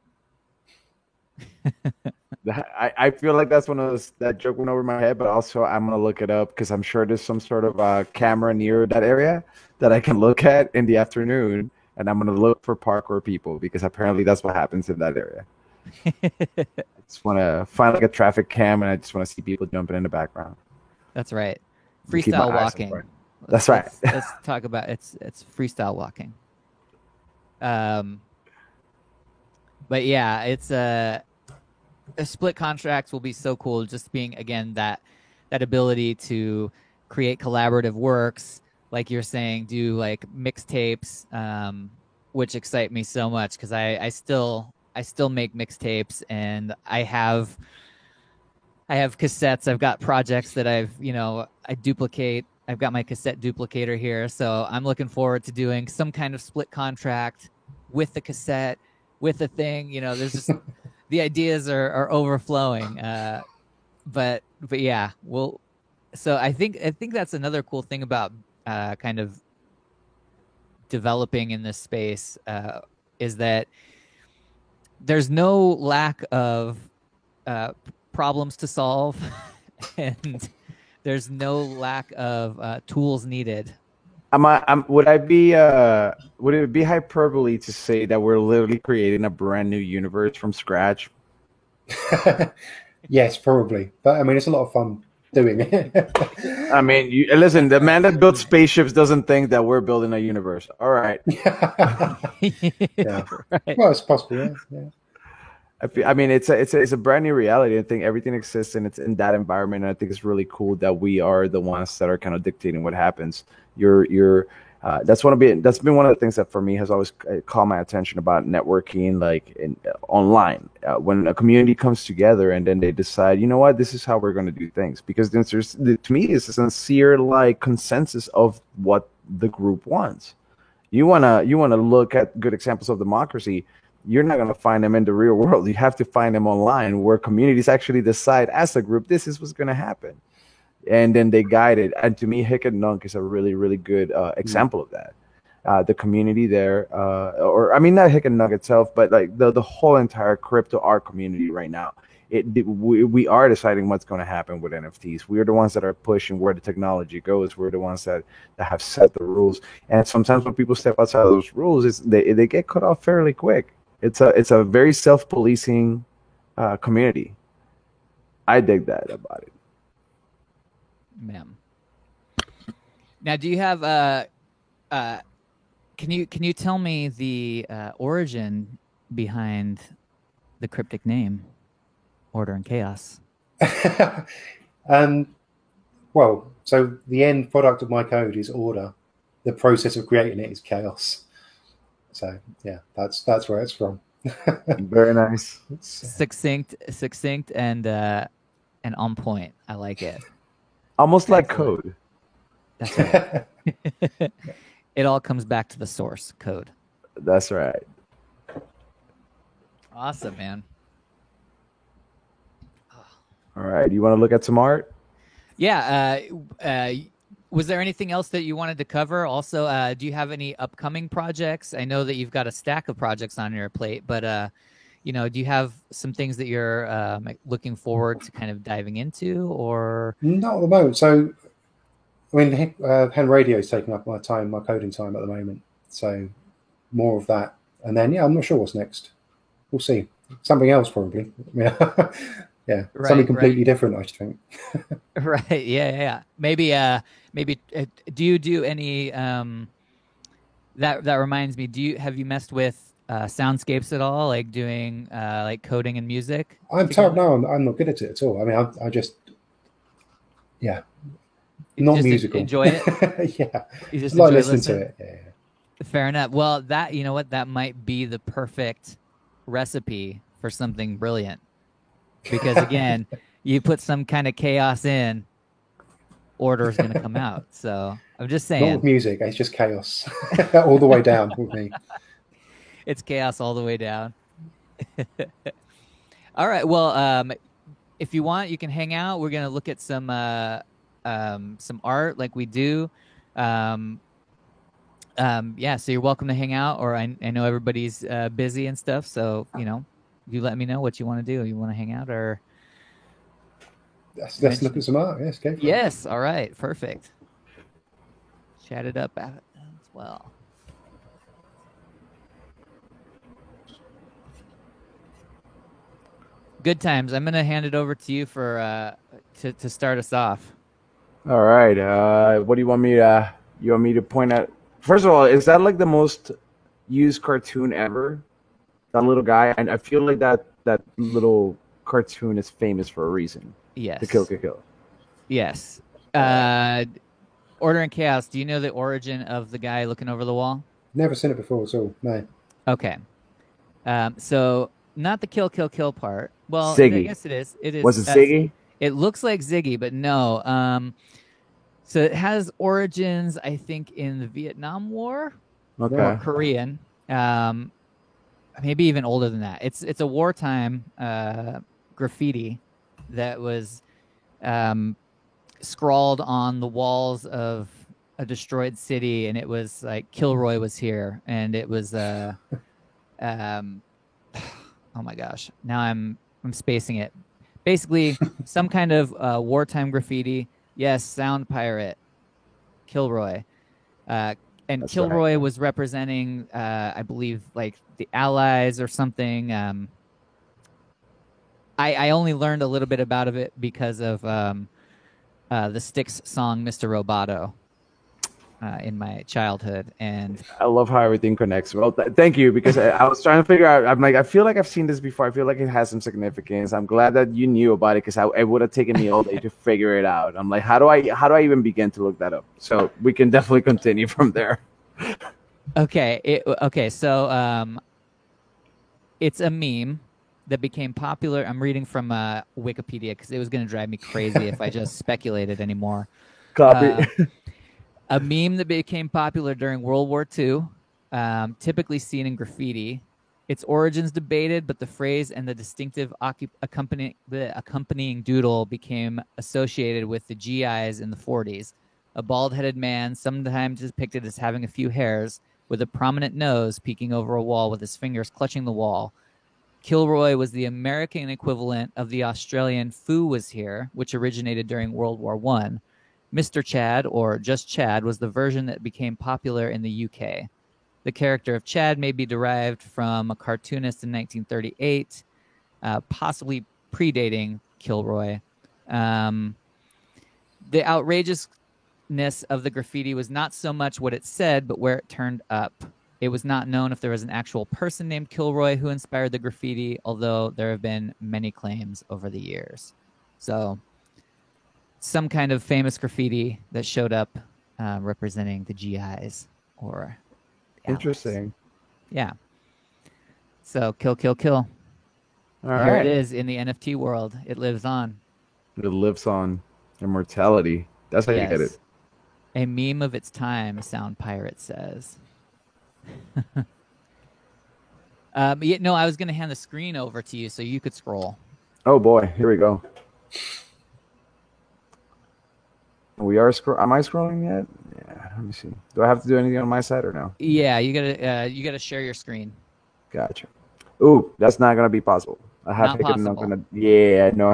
I feel like that's one of those that joke went over my head, but also I'm gonna look it up because I'm sure there's some sort of camera near that area that I can look at in the afternoon, and I'm gonna look for parkour people because apparently that's what happens in that area. I just want to find like a traffic cam, and I just want to see people jumping in the background. That's right. Freestyle walking. That's right. Let's talk about it's freestyle walking. But yeah, it's a split contracts will be so cool. Just being again that ability to create collaborative works, like you're saying, do like mixtapes, which excite me so much because I still make mixtapes, and I have cassettes. I've got projects that I duplicate. I've got my cassette duplicator here, so I'm looking forward to doing some kind of split contract with the cassette, with the thing. There's just the ideas are overflowing. But yeah, so I think that's another cool thing about kind of developing in this space is that there's no lack of problems to solve, and there's no lack of tools needed. Would it be hyperbole to say that we're literally creating a brand new universe from scratch? Yes, probably. But I mean, it's a lot of fun doing it. I mean, listen, the man that built spaceships doesn't think that we're building a universe. All right. Yeah. Right. Well, it's possible. Yeah. I mean, it's a brand new reality. I think everything exists and it's in that environment. And I think it's really cool that we are the ones that are kind of dictating what happens. That's been one of the things that for me has always caught my attention about networking, like online. When a community comes together and then they decide, you know what, this is how we're going to do things. Because to me, it's a sincere like consensus of what the group wants. You wanna look at good examples of democracy. You're not going to find them in the real world. You have to find them online where communities actually decide as a group, this is what's going to happen. And then they guide it. And to me, Hic et Nunc is a really, really good example of that. The community there, or I mean, not Hic et Nunc itself, but like the whole entire crypto art community right now. We are deciding what's going to happen with NFTs. We're the ones that are pushing where the technology goes. We're the ones that have set the rules. And sometimes when people step outside of those rules, they get cut off fairly quick. It's a very self-policing community. I dig that about it. Ma'am. Now, do you have can you tell me the origin behind the cryptic name Order and Chaos? Well, so the end product of my code is order. The process of creating it is chaos. So yeah, that's where it's from. Very nice. Succinct, and on point. I like it. Almost like code. That's right. It all comes back to the source code. That's right. Awesome, man. All right. You want to look at some art? Yeah. Was there anything else that you wanted to cover? Also, do you have any upcoming projects? I know that you've got a stack of projects on your plate, but do you have some things that you're looking forward to kind of diving into, or not at the moment? So, I mean, Hen Radio is taking up my coding time at the moment. So, more of that, and then I'm not sure what's next. We'll see. Something else probably. Yeah. Yeah, right, something completely different, I think. Right. Yeah. Maybe. Do you do any? That reminds me. Have you messed with soundscapes at all? Like doing like coding and music? I'm terrible. No, I'm not good at it at all. I mean, I just, yeah, not just musical. Enjoy it. Yeah, you just like listening to it. Yeah. Fair enough. Well, that might be the perfect recipe for something brilliant. Because again, you put some kind of chaos in, order is going to come out. So I'm just saying. Not with music, it's just chaos all the way down with me. It's chaos all the way down. All right. Well, if you want, you can hang out. We're going to look at some art like we do. Yeah. So you're welcome to hang out. Or I know everybody's busy and stuff. So you let me know what you want to do. You want to hang out, or let's look at some art. Yes, go for it. Yes. All right. Perfect. Chat it up as well. Good times. I'm gonna hand it over to you for to start us off. All right. What do you want me to? You want me to point at? First of all, is that like the most used cartoon ever? That little guy, and I feel like that little cartoon is famous for a reason. Yes. To kill. Yes. Order and Chaos. Do you know the origin of the guy looking over the wall? Never seen it before at all. No. Okay. So not the kill part. Well, Ziggy. I guess it is. It is. Was it Ziggy? It looks like Ziggy, but no. So it has origins, I think, in the Vietnam War. Okay. Or Korean. Maybe even older than that. It's a wartime graffiti that was scrawled on the walls of a destroyed city, and it was like Kilroy was here, and it was oh my gosh, now I'm spacing it. Basically, some kind of wartime graffiti. Yes, Sound Pirate, Kilroy. And that's Kilroy right. Was representing, I believe, like the Allies or something. I only learned a little bit about it because of the Styx song "Mr. Roboto" in my childhood, and I love how everything connects. Well, thank you, because I was trying to figure out. I'm like, I feel like I've seen this before. I feel like it has some significance. I'm glad that you knew about it, because it would have taken me all day to figure it out. I'm like, how do I even begin to look that up? So we can definitely continue from there. okay, so it's a meme that became popular. I'm reading from Wikipedia because it was going to drive me crazy if I just speculated anymore. Copy. A meme that became popular during World War II, typically seen in graffiti. Its origins debated, but the phrase and the distinctive accompanying doodle became associated with the GIs in the 40s. A bald-headed man, sometimes depicted as having a few hairs, with a prominent nose peeking over a wall with his fingers clutching the wall. Kilroy was the American equivalent of the Australian "Foo was here," which originated during World War I. Mr. Chad, or just Chad, was the version that became popular in the UK. The character of Chad may be derived from a cartoonist in 1938, possibly predating Kilroy. The outrageousness of the graffiti was not so much what it said, but where it turned up. It was not known if there was an actual person named Kilroy who inspired the graffiti, although there have been many claims over the years. So some kind of famous graffiti that showed up representing the GIs or the Interesting. Yeah. So kill, kill, kill. All Here right. it is in the NFT world. It lives on. It lives on. Immortality. That's how you get it. A meme of its time, Sound Pirate says. I was going to hand the screen over to you so you could scroll. Oh boy, here we go. We are Am I scrolling yet? Yeah. Let me see. Do I have to do anything on my side or no? Yeah, you gotta share your screen. Gotcha. Ooh, that's not gonna be possible. I have Not hiccup possible. I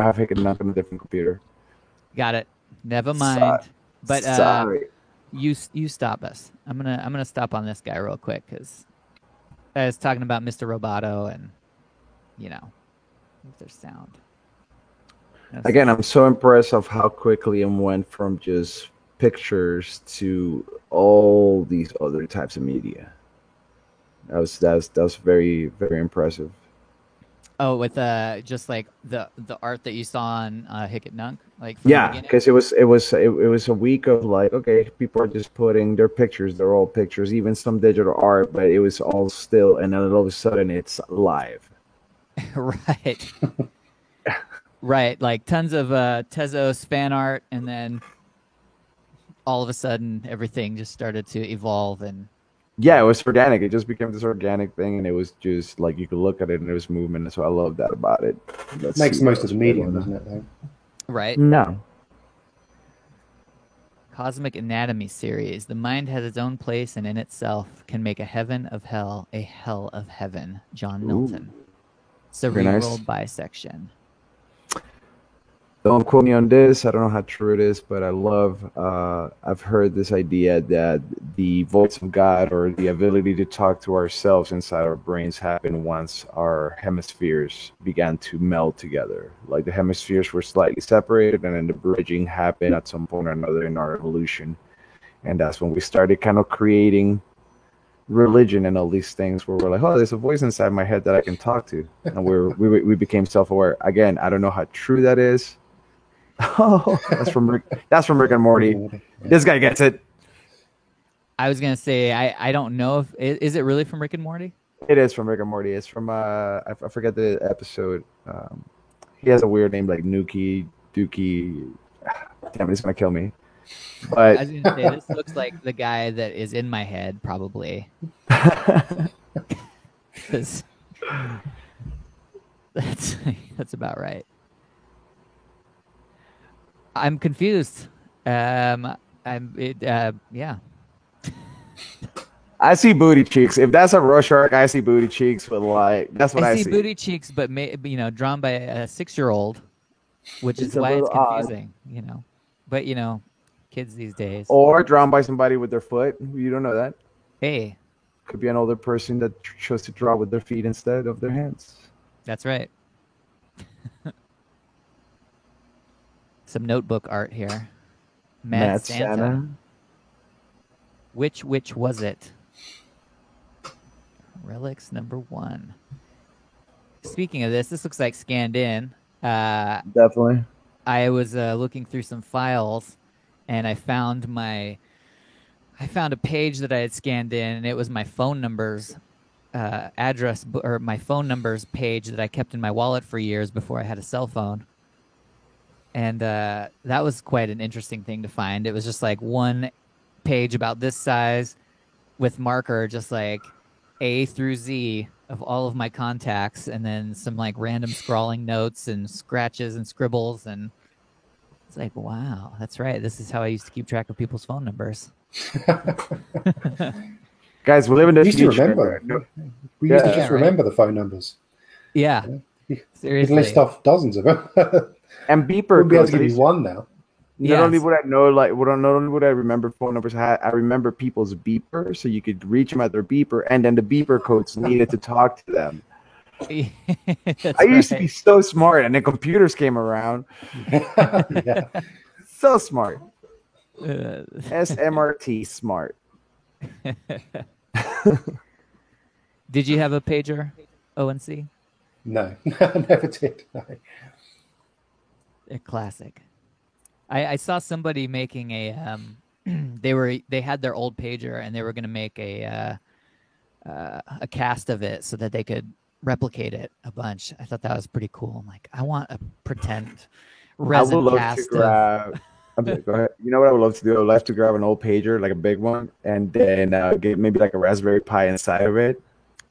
have hiccup on a different computer. Got it. Never mind. But sorry. You stop us. I'm gonna stop on this guy real quick because I was talking about Mr. Roboto and their sound. Again, I'm so impressed of how quickly it went from just pictures to all these other types of media. That was very, very impressive. Oh, with just like the art that you saw on Hickett Nunk, like yeah, because it was a week of like, okay, people are just putting their pictures, their old pictures, even some digital art, but it was all still, and then all of a sudden it's live. Right. Right, like tons of Tezos fan art, and then all of a sudden everything just started to evolve. And yeah, it was organic. It just became this organic thing, and it was just like you could look at it and there was movement. And so I love that about it. Makes most of the medium, doesn't it? Though? Right. No. Cosmic Anatomy series. The mind has its own place, and in itself can make a heaven of hell a hell of heaven. John Milton. Cerebral bisection. Don't quote me on this. I don't know how true it is, but I've heard this idea that the voice of God, or the ability to talk to ourselves inside our brains, happened once our hemispheres began to meld together. Like the hemispheres were slightly separated, and then the bridging happened at some point or another in our evolution. And that's when we started kind of creating religion and all these things where we're like, oh, there's a voice inside my head that I can talk to. And we became self-aware. Again, I don't know how true that is. Oh, that's from Rick and Morty. Yeah. This guy gets it. I was gonna say I don't know if is it really from Rick and Morty? It is from Rick and Morty. It's from I forget the episode. He has a weird name like Nuki, Dookie. Damn, he's gonna kill me. But I was gonna say this looks like the guy that is in my head, probably. That's about right. I'm confused. Yeah. I see booty cheeks. If that's a Rorschach, I see booty cheeks with like that's what I see. I see booty cheeks, but drawn by a 6-year-old, which is why it's confusing. Odd. But kids these days. Or drawn by somebody with their foot. You don't know that. Hey. Could be an older person that chose to draw with their feet instead of their hands. That's right. Some notebook art here. Mad Santa. Which was it? Relics number 1. Speaking of this looks like scanned in. Definitely. I was looking through some files, and I found a page that I had scanned in, and it was my phone numbers address, or my phone numbers page that I kept in my wallet for years before I had a cell phone. And that was quite an interesting thing to find. It was just like one page about this size with marker, just like A through Z of all of my contacts, and then some like random scrawling notes and scratches and scribbles. And it's like, wow, that's right. This is how I used to keep track of people's phone numbers. Guys, we live in the We used to future. remember. We used to just remember the phone numbers. Yeah. Seriously. You can list off dozens of them. And beeper. We'll be able to give you one now. Not only would I know, not only would I remember phone numbers, I remember people's beeper, so you could reach them at their beeper, and then the beeper codes needed to talk to them. I used to be so smart, and then computers came around. Yeah. So smart. SMRT smart. Did you have a pager, ONC? No, never did. No. A classic. I saw somebody making a they had their old pager, and they were going to make a cast of it so that they could replicate it a bunch. I thought that was pretty cool. I'm like, I want a pretend resin cast. Go ahead. You know what I would love to do? I would love to grab an old pager, like a big one, and then get maybe like a Raspberry Pi inside of it.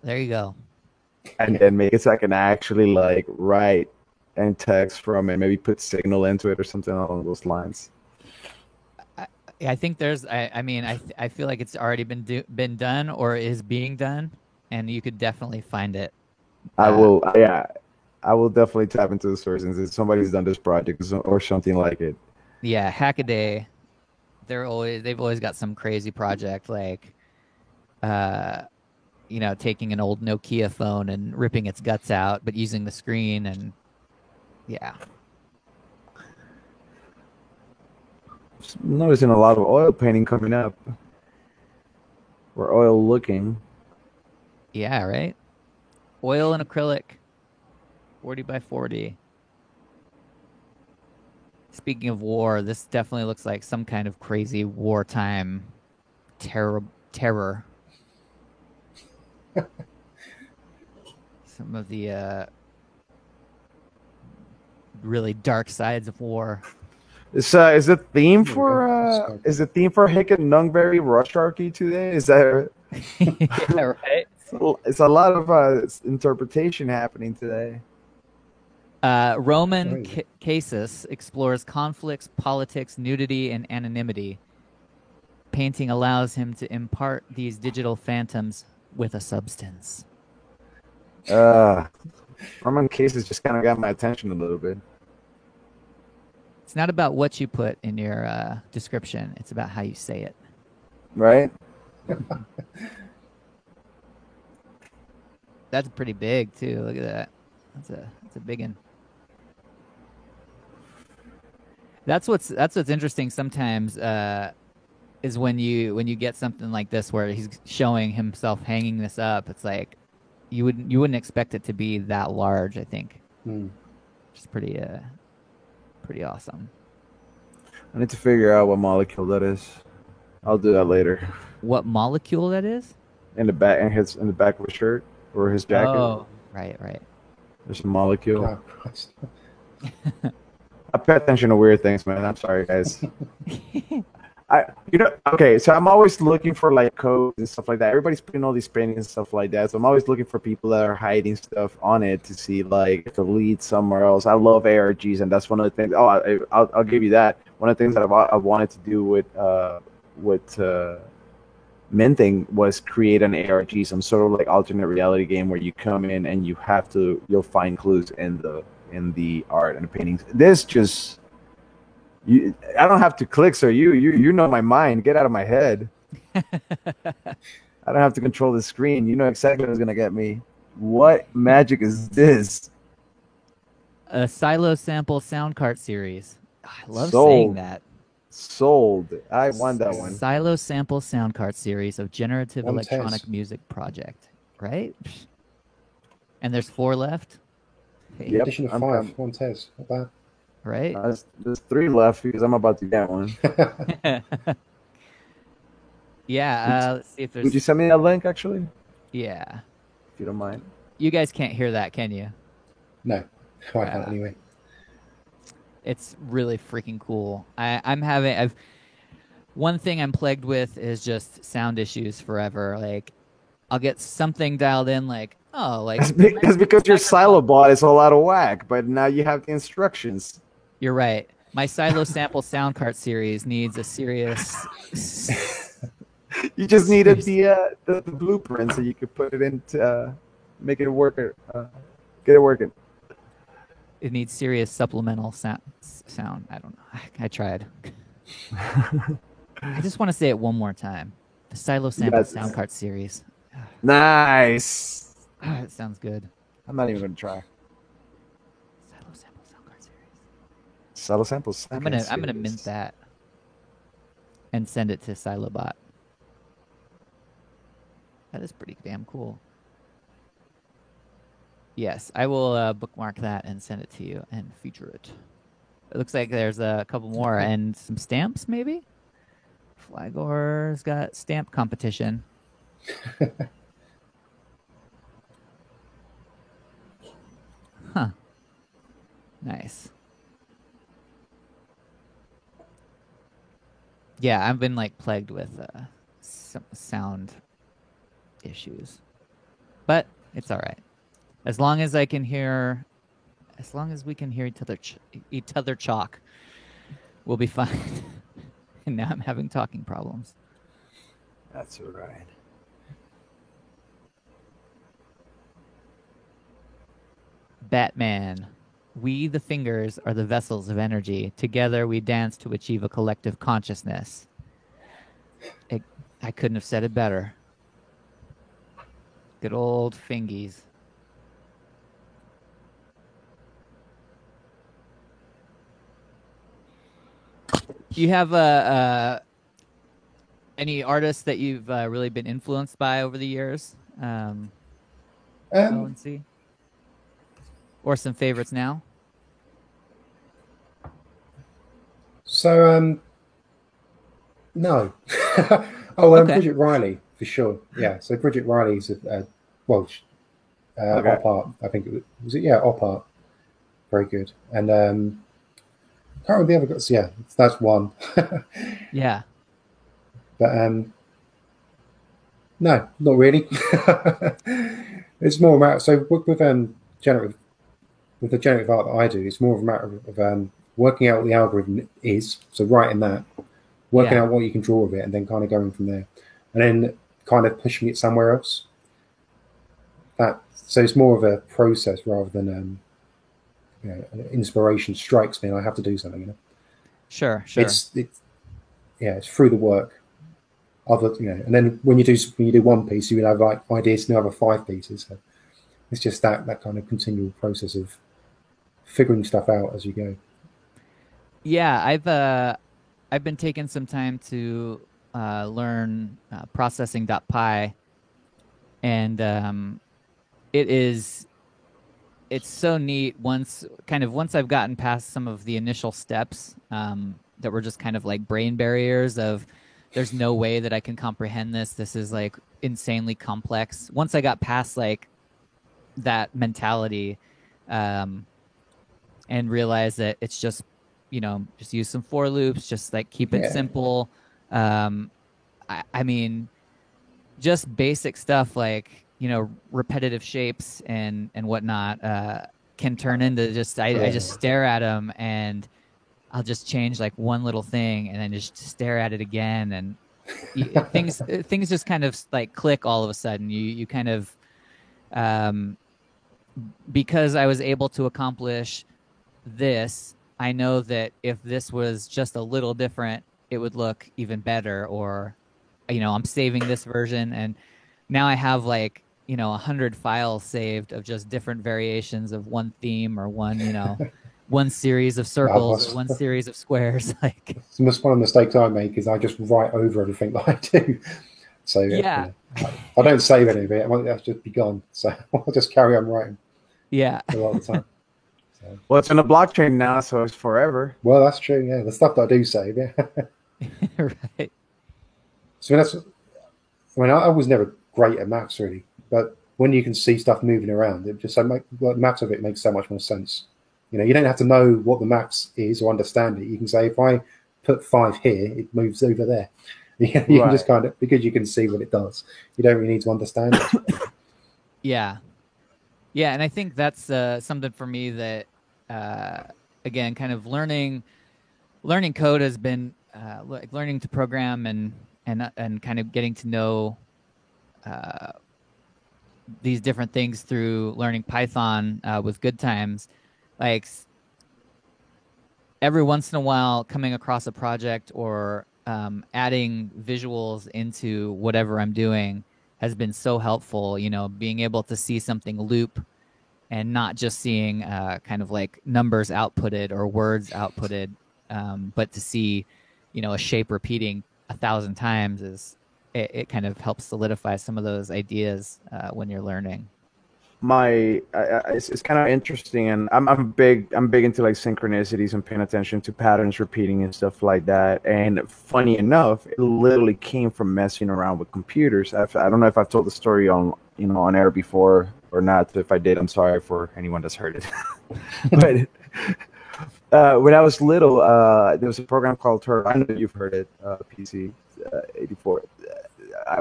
There you go. And then make it so I can actually like write and text from it, maybe put Signal into it or something along those lines. I think there's. I feel like it's already been done or is being done, and you could definitely find it. I will. Yeah, I will definitely tap into the sources if somebody's done this project or something like it. Yeah, Hackaday. They've always got some crazy project like, taking an old Nokia phone and ripping its guts out, but using the screen, and yeah. I'm noticing a lot of oil painting coming up. Or oil looking. Yeah, right? Oil and acrylic. 40 by 40. Speaking of war, this definitely looks like some kind of crazy wartime terror. Some of the really dark sides of war. Is the theme for Hicken Nungberry Rusharchy today? Is that yeah, right? It's a lot of interpretation happening today. Roman Casus explores conflicts, politics, nudity, and anonymity. Painting allows him to impart these digital phantoms with a substance. Roman Casus just kind of got my attention a little bit. It's not about what you put in your description. It's about how you say it. Right? That's pretty big, too. Look at that. That's a big one. That's what's interesting sometimes is when you get something like this where he's showing himself hanging this up. It's like you wouldn't expect it to be that large, I think. Which is pretty awesome. I need to figure out what molecule that is. I'll do that later. What molecule that is? In the back of his shirt or his jacket. Oh, right. There's a molecule. Oh, Christ. I pay attention to weird things, man. I'm sorry, guys. So I'm always looking for like codes and stuff like that. Everybody's putting all these paintings and stuff like that. So I'm always looking for people that are hiding stuff on it to see like if it leads somewhere else. I love ARGs, and that's one of the things. I'll give you that. One of the things that I've wanted to do with minting was create an ARG, some sort of like alternate reality game where you come in and you'll find clues in the art and the paintings. This just. I don't have to click, so you know my mind. Get out of my head. I don't have to control the screen. You know exactly what's gonna get me. What magic is this? A Silo Sample sound cart series. I love saying that. Sold. I won that one. Silo Sample Sound Card series of generative One electronic test. music project, right? And there's 4 left. Hey, Yep, Edition of I'm 5, coming. one test. Not bad. right? There's 3 left because I'm about to get one. Yeah, let's see if Would you there's. send me that link, actually, Yeah, if you don't mind? you guys can't hear that, can you? No, I can't anyway. It's really freaking cool. I've one thing I'm plagued with is just sound issues forever. Like, I'll get something dialed in, like, oh, like It's because your silo bot is all out of whack, but now you have the instructions. you're right. My Silo Sample Sound Cart series needs a serious. You just needed the blueprint so you could put it into make it work. Get it working. It needs serious supplemental sound. I don't know. I tried. I just want to say it one more time. The Silo Sample Yes. Sound Cart series. Nice. It sounds good. I'm not even gonna try. Silo Sample Sound Cart series. Silo samples. I'm gonna mint that and send it to Silobot. That is pretty damn cool. Yes, I will bookmark that and send it to you and feature it. It looks like there's a couple more and some stamps, maybe. Flagor's got stamp competition. Huh. Nice. Yeah, I've been like plagued with some sound issues, but it's all right. As long as I can hear, as long as we can hear each other chalk, we'll be fine. And now I'm having talking problems. That's all right. Batman. We, the fingers, are the vessels of energy. Together we dance to achieve a collective consciousness. I couldn't have said it better. Good old fingies. Do you have any artists that you've really been influenced by over the years? ONC? Or some favorites now? So, no. Okay. Bridget Riley, for sure. Yeah, so Bridget Riley's Okay. op art. I think it was it. Yeah, op art. Very good. And can't remember the other guys. Yeah, that's one. Yeah. But no, not really. It's more about with generative with the generative art that I do. It's more of a matter of working out what the algorithm is. So writing that, working Yeah. out what you can draw with it, and then kind of going from there, and then kind of pushing it somewhere else. So it's more of a process rather than an inspiration strikes me and I have to do something. You know, Sure. it's through the work. And then when you do one piece, you will have like ideas to have 5 pieces. So it's just that kind of continual process of figuring stuff out as you go. Yeah, I've been taking some time to learn processing.py, and it's so neat once I've gotten past some of the initial steps that were just kind of like brain barriers of there's no way that I can comprehend this. This is like insanely complex. Once I got past like that mentality and realized that it's just, just use some for loops, just like keep it simple. I mean, just basic stuff like, repetitive shapes and whatnot can turn into just, I just stare at them and I'll just change like one little thing and then just stare at it again. And things just kind of like click all of a sudden. You kind of, because I was able to accomplish this, I know that if this was just a little different, it would look even better. Or, I'm saving this version and now I have like, 100 files saved of just different variations of one theme or one, one series of circles or one series of squares. Like, one of the mistakes I make is I just write over everything that I do. So yeah, I don't save any of it. I want that to just be gone. So I'll just carry on writing. Yeah. A lot of the time. So. Well, it's in a blockchain now, so it's forever. Well, that's true. Yeah, the stuff that I do save. Yeah. Right. So I was never great at maths really, but when you can see stuff moving around, it just maths of it makes so much more sense. You don't have to know what the maths is or understand it. You can say, if I put 5 here, it moves over there. You can just kind of, because you can see what it does. You don't really need to understand it. Yeah. Yeah, and I think that's something for me that, again, kind of learning code has been like learning to program and kind of getting to know these different things through learning Python with Good Times. Like every once in a while, coming across a project or adding visuals into whatever I'm doing has been so helpful. Being able to see something loop and not just seeing kind of like numbers outputted or words outputted, but to see, a shape repeating 1,000 times it kind of helps solidify some of those ideas when you're learning. It's kind of interesting, and I'm big into like synchronicities and paying attention to patterns repeating and stuff like that. And funny enough, it literally came from messing around with computers. I don't know if I've told the story on air before or not. If I did, I'm sorry for anyone that's heard it. But when I was little, there was a program called Turtle. I know you've heard it, PC 84.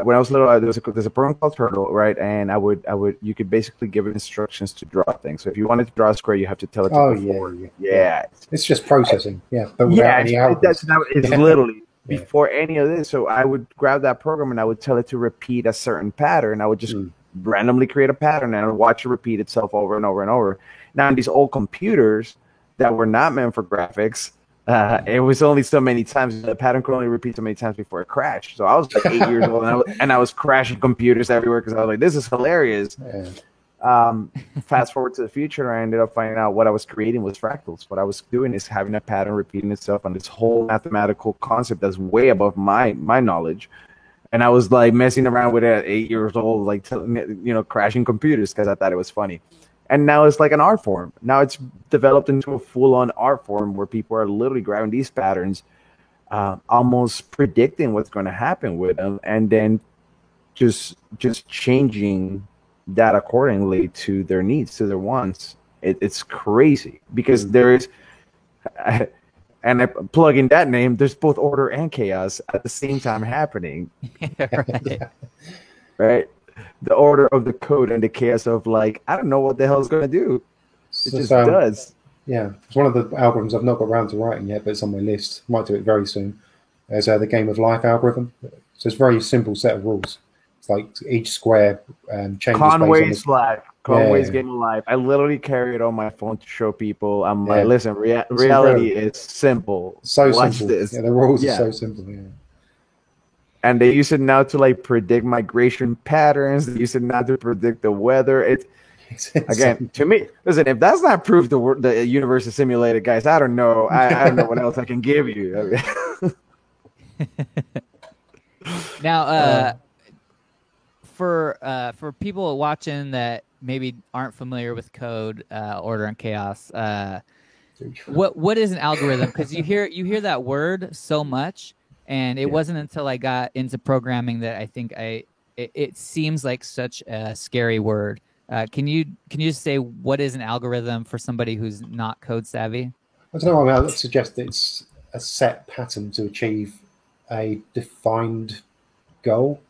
When I was little, there's a program called Turtle, right? And you could basically give it instructions to draw things. So if you wanted to draw a square, you have to tell it to perform. Yeah. It's just processing. But it's literally before any of this. So I would grab that program and I would tell it to repeat a certain pattern. I would just randomly create a pattern and I would watch it repeat itself over and over and over. Now, in these old computers that were not meant for graphics, it was only so many times. The pattern could only repeat so many times before it crashed. So I was like 8 years old, and I was crashing computers everywhere because I was like, "This is hilarious." Yeah. Fast forward to the future, I ended up finding out what I was creating was fractals. What I was doing is having a pattern repeating itself on this whole mathematical concept that's way above my knowledge. And I was like messing around with it at 8 years old, like crashing computers because I thought it was funny. And now it's like an art form. Now it's developed into a full-on art form where people are literally grabbing these patterns, almost predicting what's going to happen with them, and then just changing that accordingly to their needs, to their wants. It's crazy because there is, and I plug in that name, there's both order and chaos at the same time happening. Right? The order of the code and the chaos of like, I don't know what the hell it's going to do. It just does. Yeah, it's one of the algorithms I've not got around to writing yet, but it's on my list. Might do it very soon. There's the Game of Life algorithm. So it's a very simple set of rules. It's like each square changes. Conway's Game of Life. I literally carry it on my phone to show people. I'm like, listen, reality is simple. So Watch simple. this. Yeah, the rules are so simple. Yeah. And they use it now to like predict migration patterns. They use it now to predict the weather. Again, to me, listen, if that's not proof the universe is simulated, guys, I don't know. I don't know what else I can give you. Now, for people watching that maybe aren't familiar with code, order and chaos, what is an algorithm? Because you hear that word so much. And it wasn't until I got into programming that I think it seems like such a scary word. Can you just say what is an algorithm for somebody who's not code savvy? I don't know. I mean, I would suggest it's a set pattern to achieve a defined goal.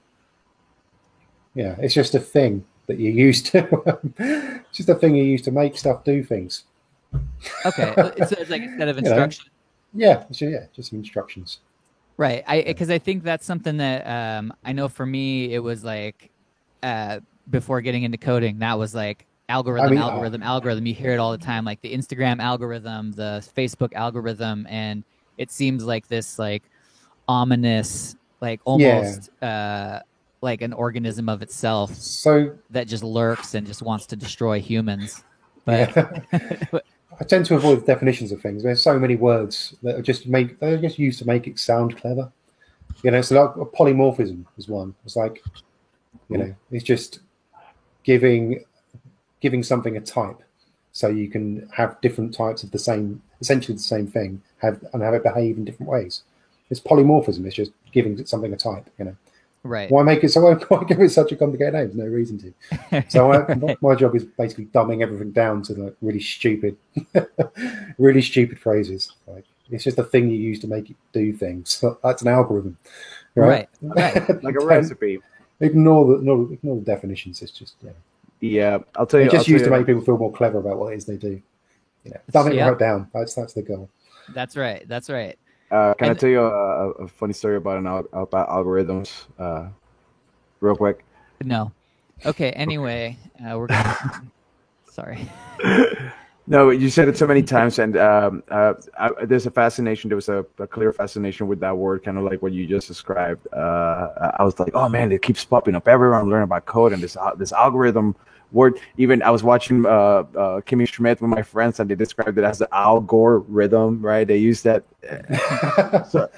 Yeah, it's just a thing that you use to. It's just a thing you use to make stuff do things. Okay, so it's like instead of instruction. Just some instructions. Right, because I think that's something that I know for me it was like before getting into coding, that was like algorithm. You hear it all the time, like the Instagram algorithm, the Facebook algorithm, and it seems like this like ominous, like almost like an organism of itself, so that just lurks and just wants to destroy humans. But I tend to avoid the definitions of things. There's so many words that are they're just used to make it sound clever. So like polymorphism is one. It's like, it's just giving something a type, so you can have different types of essentially the same thing, have it behave in different ways. It's polymorphism. It's just giving something a type. Right. Why make it so? Why give it such a complicated name? There's no reason to. So Right. my job is basically dumbing everything down to like really stupid phrases. Like it's just a thing you use to make it do things. So that's an algorithm, right? Right. Like a recipe. Ignore the definitions. It's just Yeah, I'll tell you. It's just I'll used tell to you- make people feel more clever about what it is they do. Dumb it Yeah. right down. That's the goal. That's right. That's right. Can I And- tell you a funny story about about algorithms, real quick? No. Okay. Anyway, we're gonna. Sorry. No, you said it so many times, and there's a fascination. There was a clear fascination with that word, kind of like what you just described. I was like, oh man, it keeps popping up everywhere. I'm learning about code and this algorithm word. Even I was watching Kimmy Schmidt with my friends, and they described it as the Al Gore rhythm, right? They use that. So,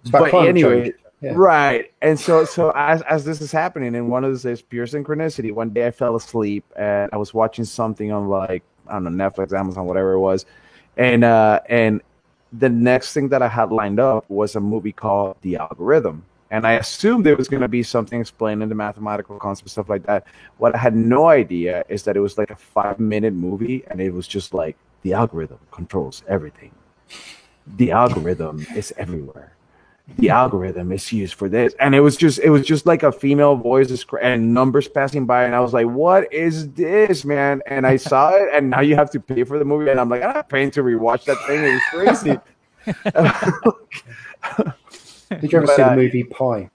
It's about but climate anyway, change. Yeah. right. And so as this is happening, and one of those is pure synchronicity. One day I fell asleep and I was watching something on like, I don't know, Netflix, Amazon, whatever it was. And the next thing that I had lined up was a movie called The Algorithm. And I assumed there was going to be something explaining the mathematical concepts, stuff like that. What I had no idea is that it was like a 5-minute movie, and it was just like, the algorithm controls everything. The algorithm is everywhere. The algorithm is used for this. And it was just like a female voice and numbers passing by, and I was like, what is this, man? And I saw it, and now you have to pay for the movie, and I'm like, I'm not paying to rewatch that thing. It was crazy. Did you ever But, see the movie Pi?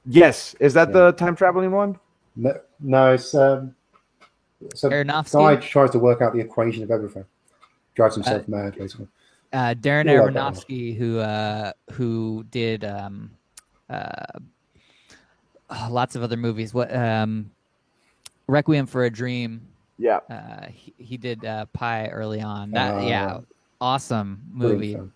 Yes. Is that the time traveling one? No, it's a Aronofsky? guy tries to work out the equation of everything. Drives himself mad, basically. Darren Yeah, that one. Aronofsky, who did lots of other movies. What Requiem for a Dream. Yeah. He did Pi early on. Awesome Brilliant movie. film.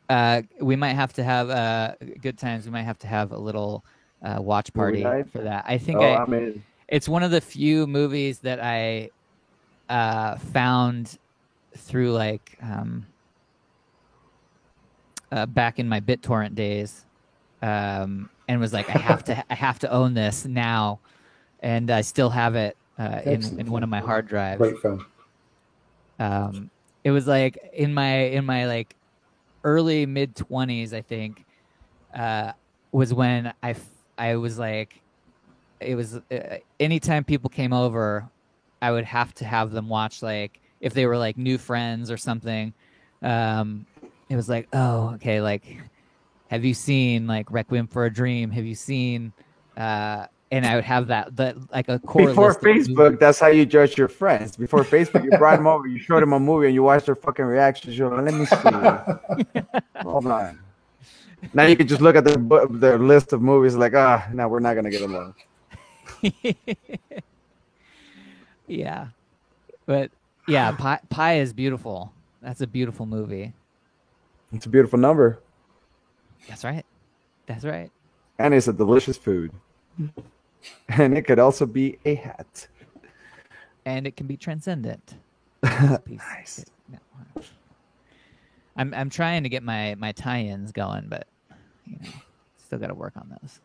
Yeah. We might have to have good times. We might have to have a little watch party night? for that. I think I mean, it's one of the few movies that I found through like back in my BitTorrent days, and was like, I have to own this now, and I still have it in one of my hard drives. Great film. It was like in my like early mid 20s, I think, was when I was like, it was anytime people came over, I would have to have them watch, like if they were like new friends or something. It was like, oh, okay, like, have you seen like Requiem for a Dream? Have you seen? And I would have that like a core before list of Facebook, movies. that's how you judge your friends. Before Facebook, you brought them over, you showed them a movie, and you watched their fucking reactions. You're like, let me see. Hold on. Now you can just look at their list of movies like, no, we're not gonna get along. Yeah, but yeah, Pi is beautiful. That's a beautiful movie. It's a beautiful number, That's right. That's right. and it's a delicious food. And it could also be a hat. And it can be transcendent. Nice. I'm trying to get my tie-ins going, but still got to work on those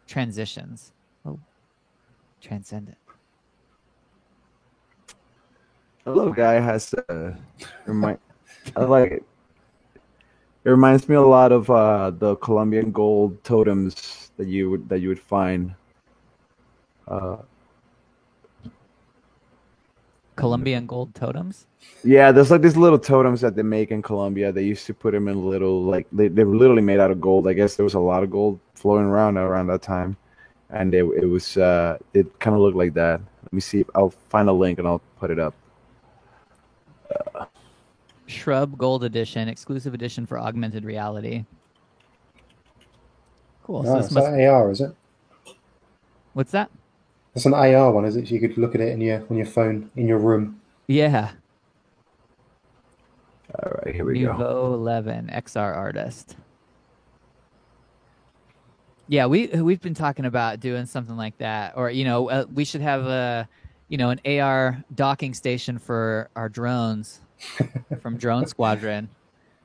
transitions. Oh, transcendent. A little guy has I like it. It reminds me a lot of the Colombian gold totems that you would find. Colombian gold totems. Yeah, there's like these little totems that they make in Colombia. They used to put them in little, like they were literally made out of gold. I guess there was a lot of gold flowing around that time, and it kind of looked like that. Let me see if I'll find a link and I'll put it up. Shrub Gold Edition, exclusive edition for augmented reality. Cool. So Oh, this it's must. that AR, is it? What's that? That's an AR one, is it? So you could look at it on your phone in your room. Yeah. All right, here we go. Nouveau 11 XR artist. Yeah, we've been talking about doing something like that, or we should have an AR docking station for our drones from Drone Squadron,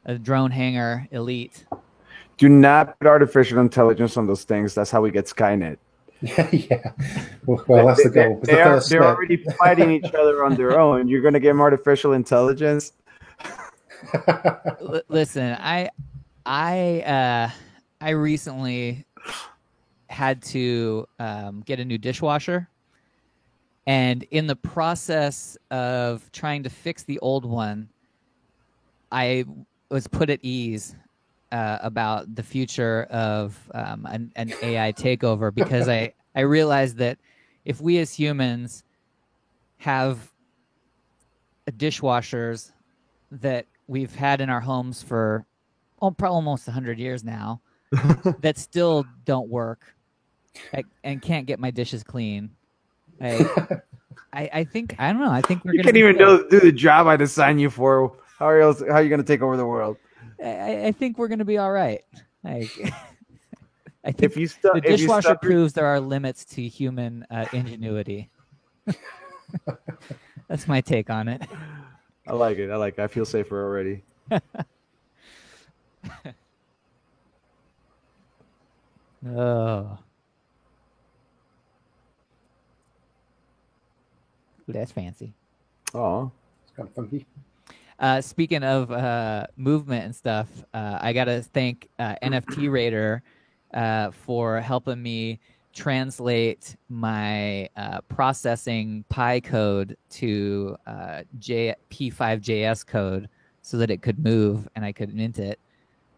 a drone hangar elite. Do not put artificial intelligence on those things. That's how we get Skynet. Yeah. Well, that's the goal. It's the first They're step. already fighting each other on their own. You're going to give them artificial intelligence. Listen, I recently had to get a new dishwasher, and in the process of trying to fix the old one, I was put at ease about the future of an AI takeover, because I realized that if we as humans have dishwashers that we've had in our homes for probably almost 100 years now that still don't work and can't get my dishes clean, I think, I don't know, I think we're You gonna can't even do the job I designed you for. How are you going to take over the world? I think we're going to be all right. I think the dishwasher proves there are limits to human ingenuity. That's my take on it. I like it. I feel safer already. Oh. Ooh, that's fancy. Oh, It's kind of funky. Speaking of movement and stuff, I got to thank NFT Raider for helping me translate my processing Pi code to P5JS code so that it could move and I could mint it.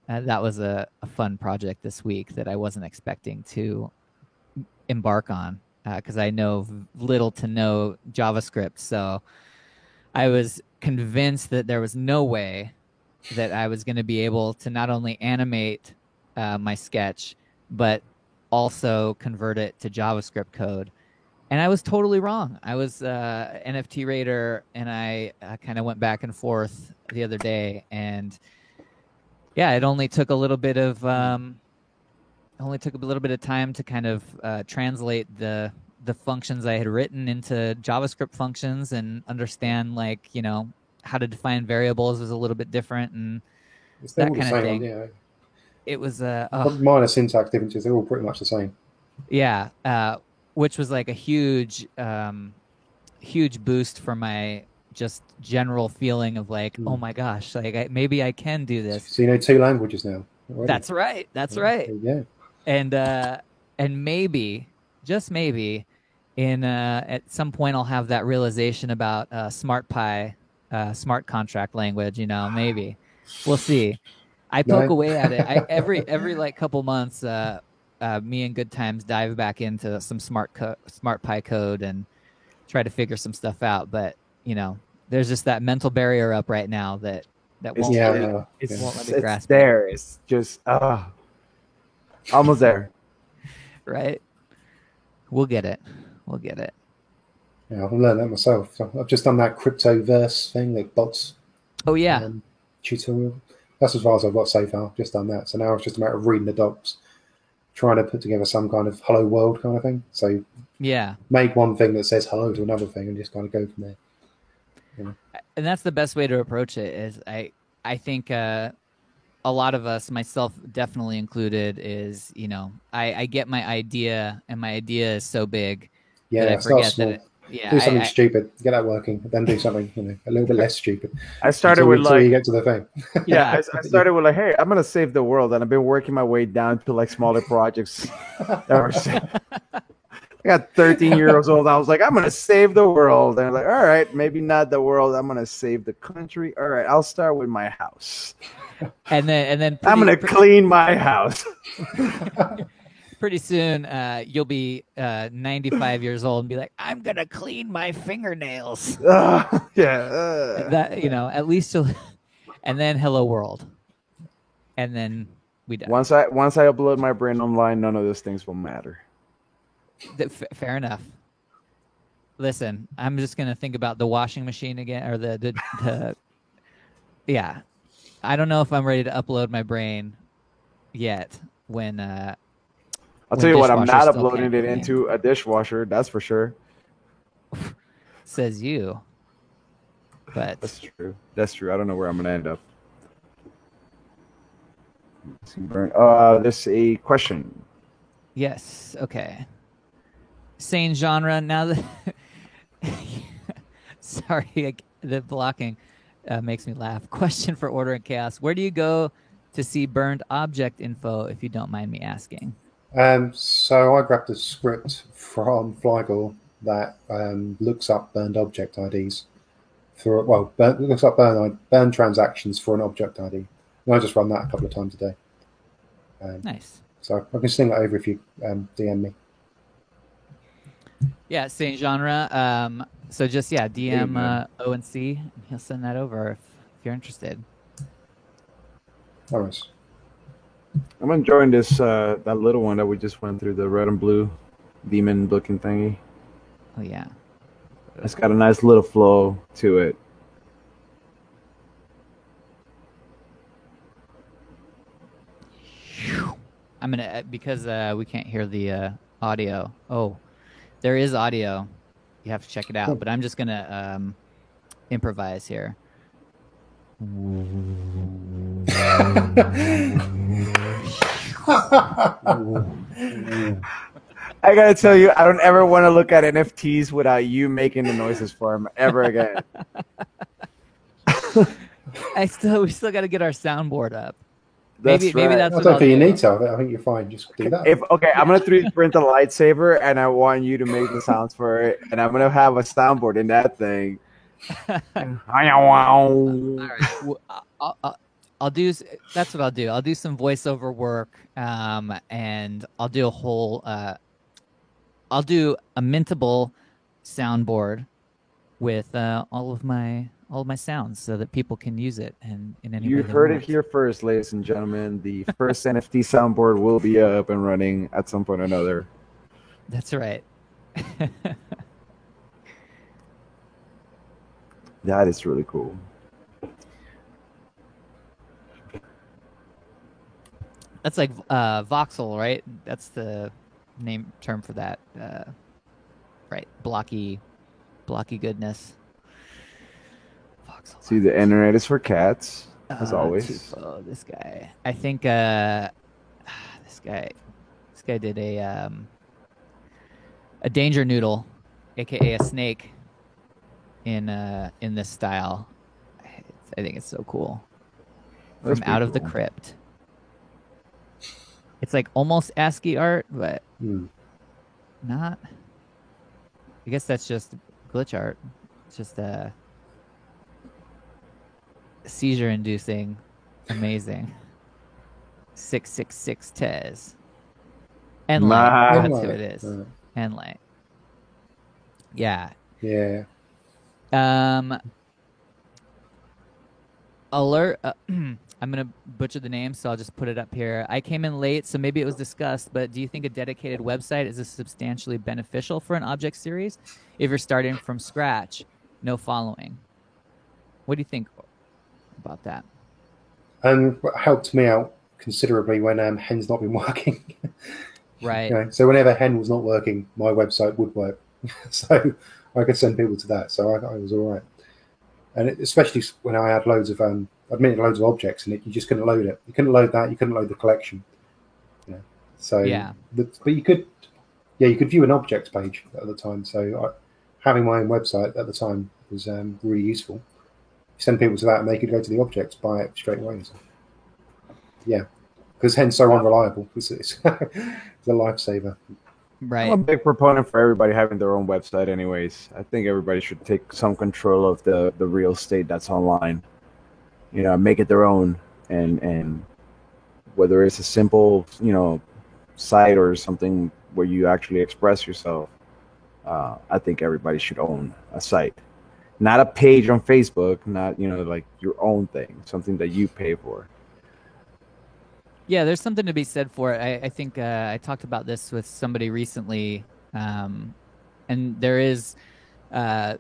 That was a fun project this week that I wasn't expecting to embark on, because I know little to no JavaScript. So I was convinced that there was no way that I was going to be able to not only animate my sketch, but also convert it to JavaScript code. And I was totally wrong. I was NFT Raider, and I kind of went back and forth the other day, and yeah, it only took a little bit of time to kind of translate the functions I had written into JavaScript functions and understand, how to define variables was a little bit different, and It's that all the kind of same. thing. Yeah. It was Minor syntax differences. They're all pretty much the same. yeah, which was like a huge boost for my just general feeling of oh my gosh, maybe I can do this. So you know 2 languages now. Already. That's right. Yeah. And maybe, just maybe, in at some point I'll have that realization about SmartPy, smart contract language. Maybe we'll see. I poke away at it. Every couple months, me and Good Times dive back into some SmartPy code and try to figure some stuff out. But there's just that mental barrier up right now that won't let me grasp it's there. It's just almost there. Right. We'll get it. Yeah, I've learned that myself. So I've just done that cryptoverse thing, like bots. Oh yeah. Tutorial. That's as far as I've got so far. I've just done that. So now it's just a matter of reading the docs, trying to put together some kind of hello world kind of thing. So yeah, make one thing that says hello to another thing and just kind of go from there. And that's the best way to approach it. Is I think a lot of us, myself definitely included, is I get my idea, and my idea is so big that I forget that it, do something stupid, get that working, then do something a little bit less stupid. I started until you get to the thing. Yeah, I started with hey, I'm gonna save the world, and I've been working my way down to smaller projects. I got 13 years old. I was like, I'm gonna save the world, and I'm like, all right, maybe not the world. I'm gonna save the country. All right, I'll start with my house, and then I'm gonna clean my house. Pretty soon, you'll be 95 years old and be like, I'm gonna clean my fingernails. That at least you'll, and then hello world, and then we die. Once I upload my brain online, none of those things will matter. Fair enough. Listen, I'm just gonna think about the washing machine again, or the yeah. I don't know if I'm ready to upload my brain yet. When I'll when tell you what, I'm dishwashers not still uploading can't it get me. into a dishwasher. That's for sure. Says you. But That's true. That's true. I don't know where I'm gonna end up. There's a question. yes, okay. Same genre. Now that sorry, the blocking makes me laugh. Question for Order and Chaos: where do you go to see burned object info? If you don't mind me asking. So I grabbed a script from Flygore that looks up burned object IDs looks up burn transactions for an object ID. And I just run that a couple of times a day. Nice. So I can sling that over if you DM me. Yeah, same genre. So just DM ONC, and he'll send that over if you're interested. All right. I'm enjoying this that little one that we just went through, the red and blue demon looking thingy. Oh yeah. It's got a nice little flow to it. I'm gonna because we can't hear the audio. Oh, there is audio. You have to check it out. Cool. But I'm just gonna improvise here. I gotta tell you, I don't ever want to look at NFTs without you making the noises for them ever again. We still got to get our soundboard up. That's Maybe right. that's I what don't I'll think you do. need to. I think you're fine. Just do that. I'm gonna 3D print a lightsaber, and I want you to make the sounds for it, and I'm gonna have a soundboard in that thing. All right. I'll do. That's what I'll do. I'll do some voiceover work, and I'll do a whole. I'll do a mintable soundboard with all of my sounds, so that people can use it. And in any You way they heard it want. here first, ladies and gentlemen. The first NFT soundboard will be up and running at some point or another. That's right. That is really cool. That's like voxel, right? That's the name term for that. Right, blocky goodness. Voxel. See, the internet is for cats, as always. Tufo, this guy. I think this guy did a danger noodle, aka a snake, in this style. I think it's so cool. That's From Out of the cool. Crypt. It's like almost ASCII art, but not. I guess that's just glitch art. It's just seizure-inducing, amazing. 666 Tez. And light. That's who it is. And light. Yeah. Yeah. Alert. I'm going to butcher the name, so I'll just put it up here. I came in late, so maybe it was discussed, but do you think a dedicated website is substantially beneficial for an object series if you're starting from scratch, no following? What do you think about that? It helped me out considerably when Hen's not been working. Right. So whenever Hen was not working, my website would work. So I could send people to that. So I was all right. And especially when I had loads of loads of objects in it, you just couldn't load it. You couldn't load that. You couldn't load the collection. So yeah, but you could view an objects page at the time. So having my own website at the time was really useful. You send people to that, and they could go to the objects, buy it straight away. So, yeah, because Hen's so unreliable. It's a lifesaver. right. I'm a big proponent for everybody having their own website anyways. I think everybody should take some control of the real estate that's online. Make it their own, and whether it's a simple, site or something where you actually express yourself, I think everybody should own a site. Not a page on Facebook, not, like your own thing, something that you pay for. Yeah, there's something to be said for it. I think I talked about this with somebody recently, and there is there's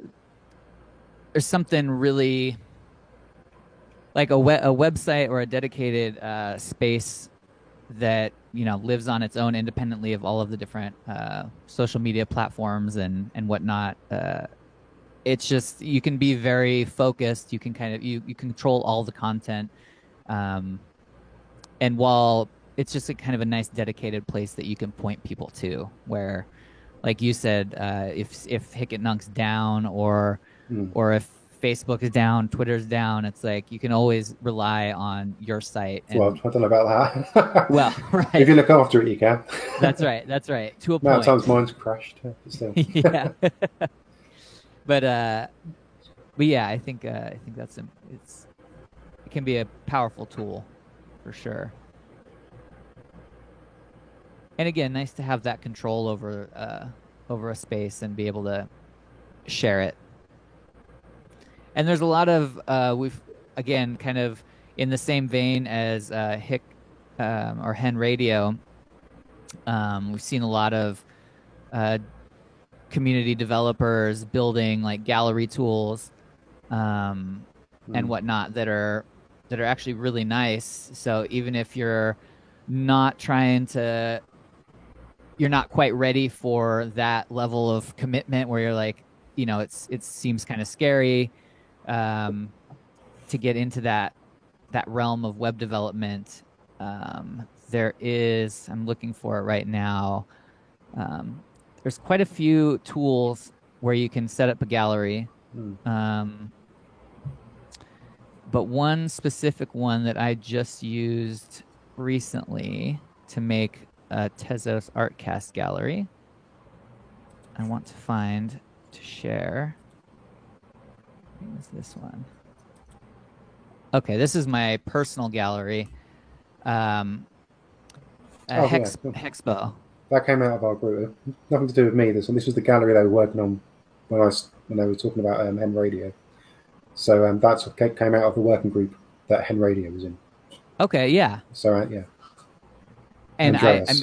something really like a website or a dedicated space that lives on its own independently of all of the different social media platforms and whatnot. It's just you can be very focused. You can kind of you control all the content, and while it's just a kind of a nice dedicated place that you can point people to, where, like you said, if Hicket Nunk's down or if Facebook is down, Twitter's down, it's like you can always rely on your site. And, well, I don't know about that. Well, right. If you look after it, you can. That's right. That's right. To a No, point. times mine's crashed. But still. Yeah. But yeah, I think that's it can be a powerful tool for sure. And again, nice to have that control over a space and be able to share it. And there's a lot of we've again kind of in the same vein as Hick or Hen Radio. We've seen a lot of community developers building like gallery tools and whatnot that are actually really nice. So even if you're not quite ready for that level of commitment where you're like, it seems kind of scary to get into that realm of web development. There is, I'm looking for it right now. There's quite a few tools where you can set up a gallery. But one specific one that I just used recently to make a Tezos Artcast gallery, I want to find to share. What is this one? Okay, this is my personal gallery. Hexpo. That came out of our group. Nothing to do with me. This was the gallery they were working on when they were talking about Hen Radio. So that's what came out of the working group that Hen Radio was in. Okay, yeah. So yeah. And Andreas,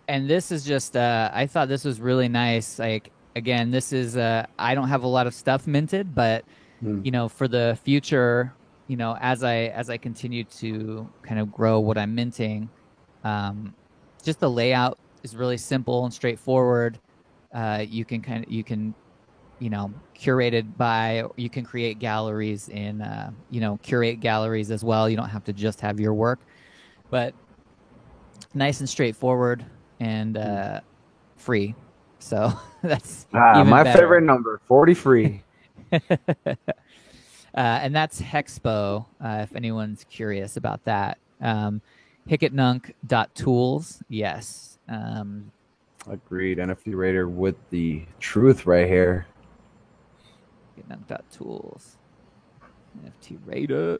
and this is just I thought this was really nice. Like again, this is I don't have a lot of stuff minted, but for the future, as I continue to kind of grow what I'm minting, just the layout is really simple and straightforward. You can curated by, you can create galleries in curate galleries as well. You don't have to just have your work, but nice and straightforward and free. So that's my better. favorite number, 43. And that's Hexpo, if anyone's curious about that. Hicketnunk.tools, yes. Agreed. NFT Raider with the truth right here. Hicketnunk.tools. NFT Raider.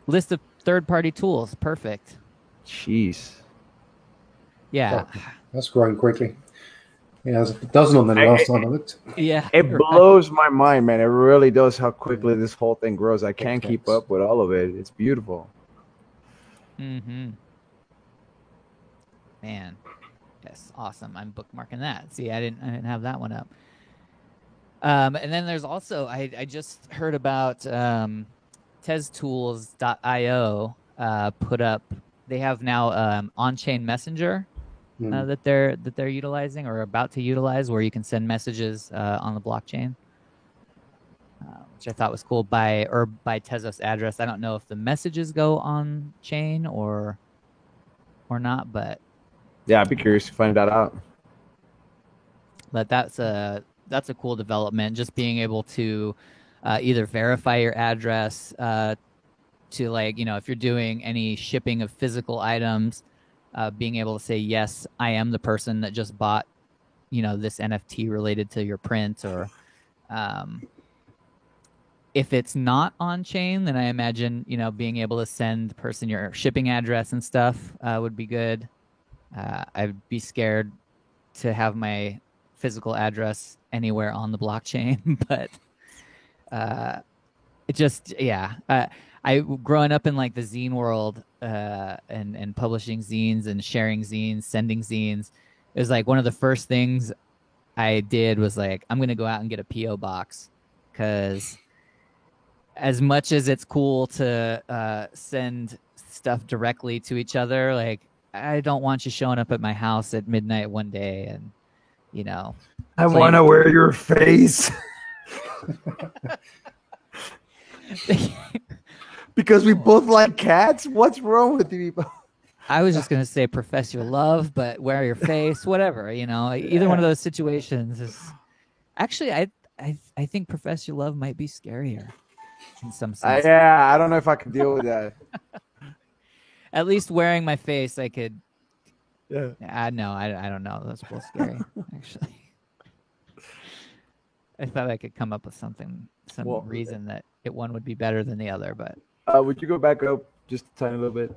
List of third-party tools. Perfect. Jeez. Yeah. Oh, that's growing quickly. Yeah, there's a dozen on there last time I looked. Yeah. It blows my mind, man. It really does how quickly this whole thing grows. I can't keep up with all of it. It's beautiful. Mm-hmm. Man. Yes, awesome. I'm bookmarking that. See, I didn't have that one up. And then there's also I just heard about teztools.io put up. They have now on-chain messenger that they're utilizing or about to utilize, where you can send messages on the blockchain, which I thought was cool by Tezos address. I don't know if the messages go on chain or not, but yeah, I'd be curious to find that out. But that's a cool development. Just being able to either verify your address to, like, if you're doing any shipping of physical items, being able to say, yes, I am the person that just bought, this NFT related to your print. Or if it's not on chain, then I imagine, being able to send the person your shipping address and stuff would be good. I'd be scared to have my physical address anywhere on the blockchain, but it just, yeah. I growing up in like the zine world and publishing zines and sharing zines, sending zines, it was like one of the first things I did was like, I'm gonna go out and get a PO box, because as much as it's cool to send stuff directly to each other, like I don't want you showing up at my house at midnight one day and I claim- want to wear your face. Because we both like cats. What's wrong with you people? I was just gonna say profess your love, but wear your face, whatever. Either one of those situations is actually I think profess your love might be scarier in some sense. Yeah, I don't know if I can deal with that. At least wearing my face, I could. Yeah. No, I don't know. That's both scary, actually. I thought I could come up with some reason that one would be better than the other, but. Would you go back up just a tiny little bit?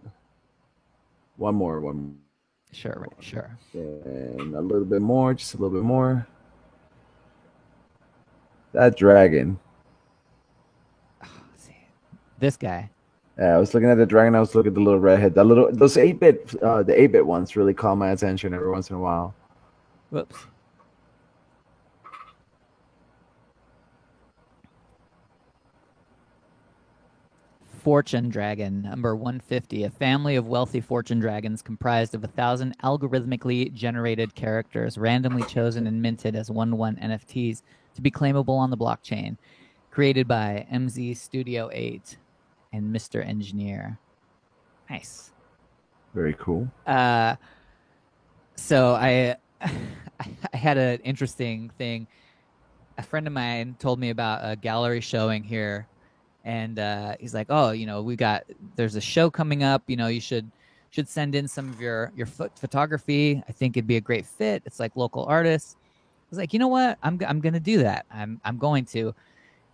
One more. Sure. And a little bit more, just a little bit more. That dragon. See, this guy. Yeah, I was looking at the dragon. I was looking at the little redhead. Those 8-bit, the 8-bit ones really caught my attention every once in a while. Whoops. Fortune Dragon, number 150, a family of wealthy fortune dragons comprised of 1,000 algorithmically generated characters randomly chosen and minted as 1-1 NFTs to be claimable on the blockchain, created by MZ Studio 8 and Mr. Engineer. Nice. Very cool. So I had an interesting thing. A friend of mine told me about a gallery showing here. And he's like, oh, there's a show coming up. You should send in some of your photography. I think it'd be a great fit. It's like local artists. I was like, you know what? I'm gonna do that. I'm going to.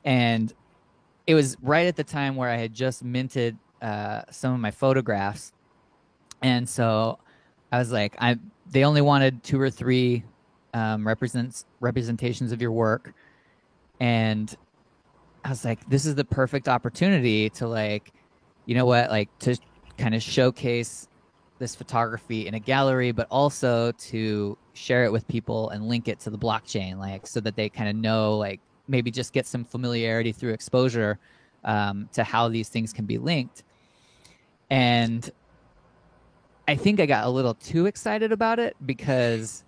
And it was right at the time where I had just minted some of my photographs, and so I was like, they only wanted 2 or 3 representations of your work, and I was like, this is the perfect opportunity to to kind of showcase this photography in a gallery, but also to share it with people and link it to the blockchain, so that they kind of know, maybe just get some familiarity through exposure to how these things can be linked. And I think I got a little too excited about it, because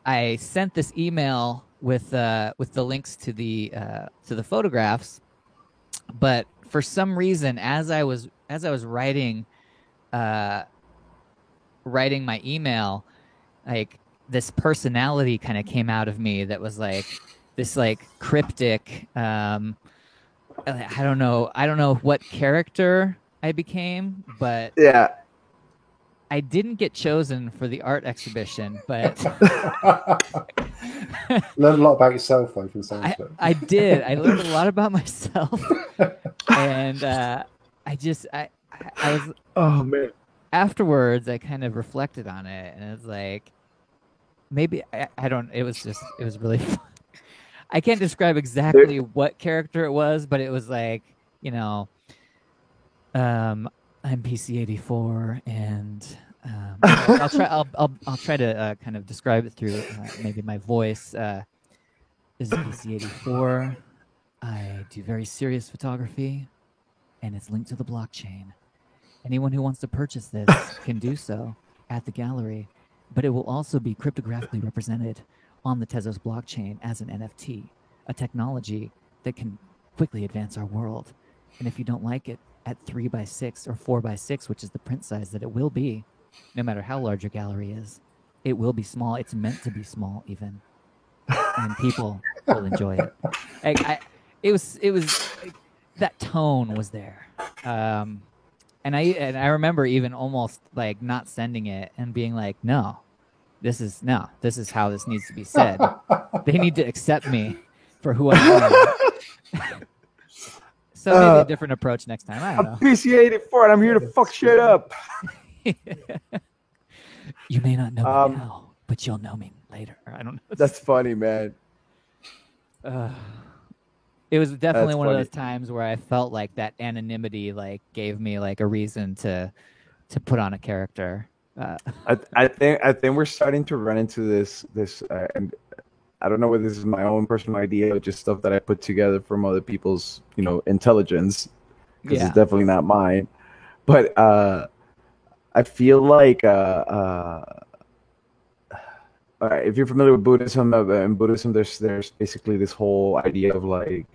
I sent this email with the links to the photographs, but for some reason, as I was writing my email, this personality kind of came out of me that was this cryptic. I don't know what character I became, but yeah. I didn't get chosen for the art exhibition, but learned a lot about yourself, though, from saying that. I did. I learned a lot about myself, and I was. Oh man! Afterwards, I kind of reflected on it, and it's like, maybe I don't. It was really fun. I can't describe exactly what character it was, but it was I'm PC84, and I'll try to kind of describe it through maybe my voice. This is PC84. I do very serious photography, and it's linked to the blockchain. Anyone who wants to purchase this can do so at the gallery, but it will also be cryptographically represented on the Tezos blockchain as an NFT, a technology that can quickly advance our world. And if you don't like it at 3x6 or 4x6, which is the print size that it will be, no matter how large your gallery is, it will be small. It's meant to be small, even, and people will enjoy it. It was that tone was there, and I remember even almost not sending it and being like, no, this is how this needs to be said. They need to accept me for who I am. So maybe a different approach next time. I don't know. I'm PC84 and I'm here to fuck shit up. You may not know me now, but you'll know me later. I don't know. That's funny, man. It was definitely one of those times where I felt like that anonymity gave me a reason to put on a character. I think we're starting to run into this and I don't know whether this is my own personal idea or just stuff that I put together from other people's, intelligence, because it's definitely not mine. But I feel like all right, if you're familiar with Buddhism, in Buddhism, there's basically this whole idea of like,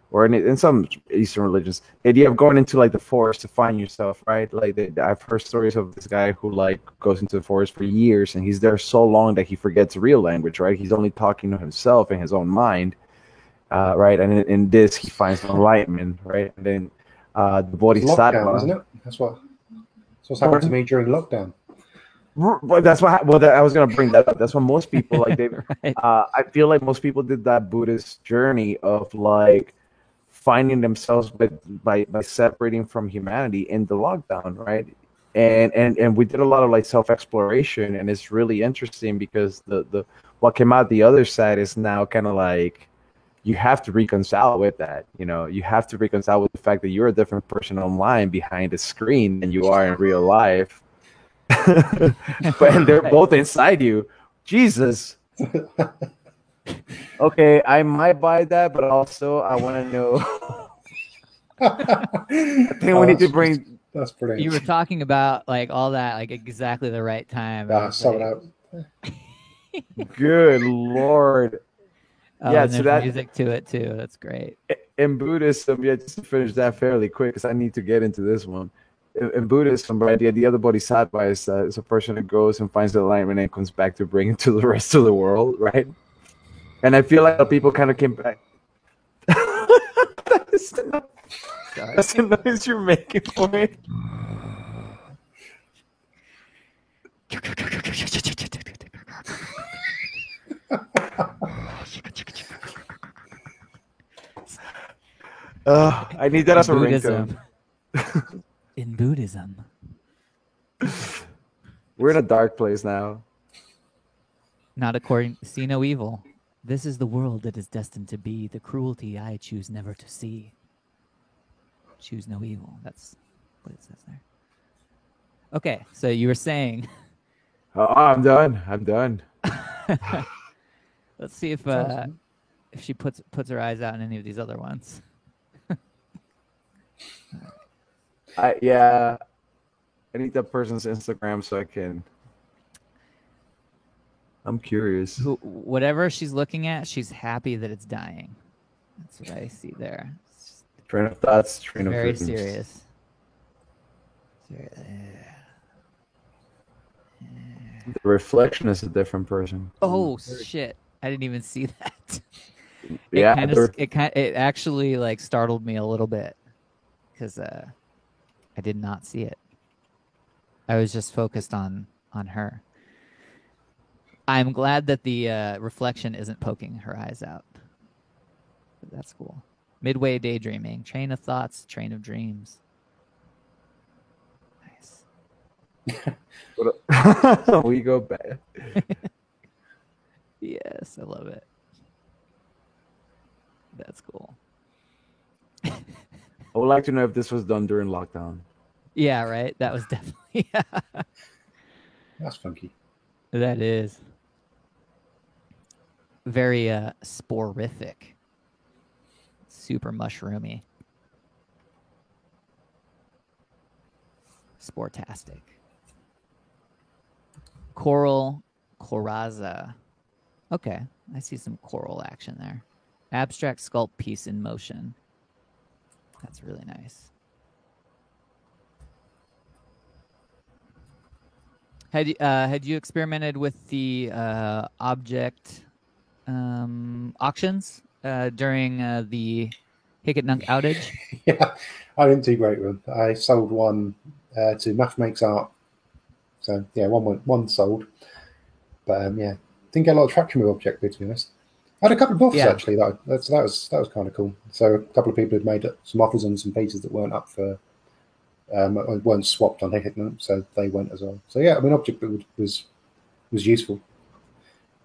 or in some Eastern religions, the idea of going into like the forest to find yourself, right? Like I've heard stories of this guy who like goes into the forest for years, and he's there so long that he forgets real language, right? He's only talking to himself in his own mind, right? And in this, he finds enlightenment, right? And then the It's Bodhisattva, lockdown, isn't it? That's what's happened to me during lockdown. Well, that's what. Well, I was gonna bring that up. That's what most people like. They, Right. I feel like most people did that Buddhist journey of like finding themselves by separating from humanity in the lockdown, right? And we did a lot of like self exploration, and it's really interesting because the what came out the other side is now kind of like you have to reconcile with that. You have to reconcile with the fact that you're a different person online behind a screen than you are in real life. But they're both inside you. Jesus. Okay, I might buy that, but also I want to know. I think we need to bring. That's brilliant. You were talking about like all that, like exactly the right time. Sold out. Good Lord. Yeah, and so there's that music to it too. That's great. in Buddhism, yeah, just to finish that fairly quick, because I need to get into this one. In Buddhism, right, the other bodhisattva is a person who goes and finds the enlightenment and comes back to bring it to the rest of the world, right? And I feel like people kind of came back. That's the noise you're making for me. I need that as a ringtone. In Buddhism. We're in a dark place now. Not according, see no evil. This is the world that is destined to be. The cruelty I choose never to see. Choose no evil. That's what it says there. Okay, so you were saying. Oh, I'm done. I'm done. Let's see if she puts her eyes out in any of these other ones. I need that person's Instagram so I can. I'm curious. Whatever she's looking at, she's happy that it's dying. That's what I see there. Train of thoughts, train of Very visions. serious. The reflection is a different person. Oh shit! I didn't even see that. Yeah, It actually like startled me a little bit because I did not see it. I was just focused on her. I'm glad that the reflection isn't poking her eyes out. But that's cool. Midway daydreaming, train of thoughts, train of dreams. Nice. We go back. Yes, I love it. That's cool. I would like to know if this was done during lockdown. Yeah, right. That was definitely. That's funky. That is very sporific, super mushroomy, sportastic. Coral coraza. Okay, I see some coral action there. Abstract sculpt piece in motion. That's really nice. Had you experimented with the object auctions during the Hicket Nunk outage? Yeah, I didn't do great with them. I sold one to Math Makes Art. So yeah, one sold. But yeah, didn't get a lot of traction with Object Bid, to be honest. I had a couple of offers actually. That was kind of cool. So a couple of people had made some offers on some pieces that weren't up for weren't swapped on Hicket Nunk, so they went as well. So yeah, I mean, Object Bid was useful.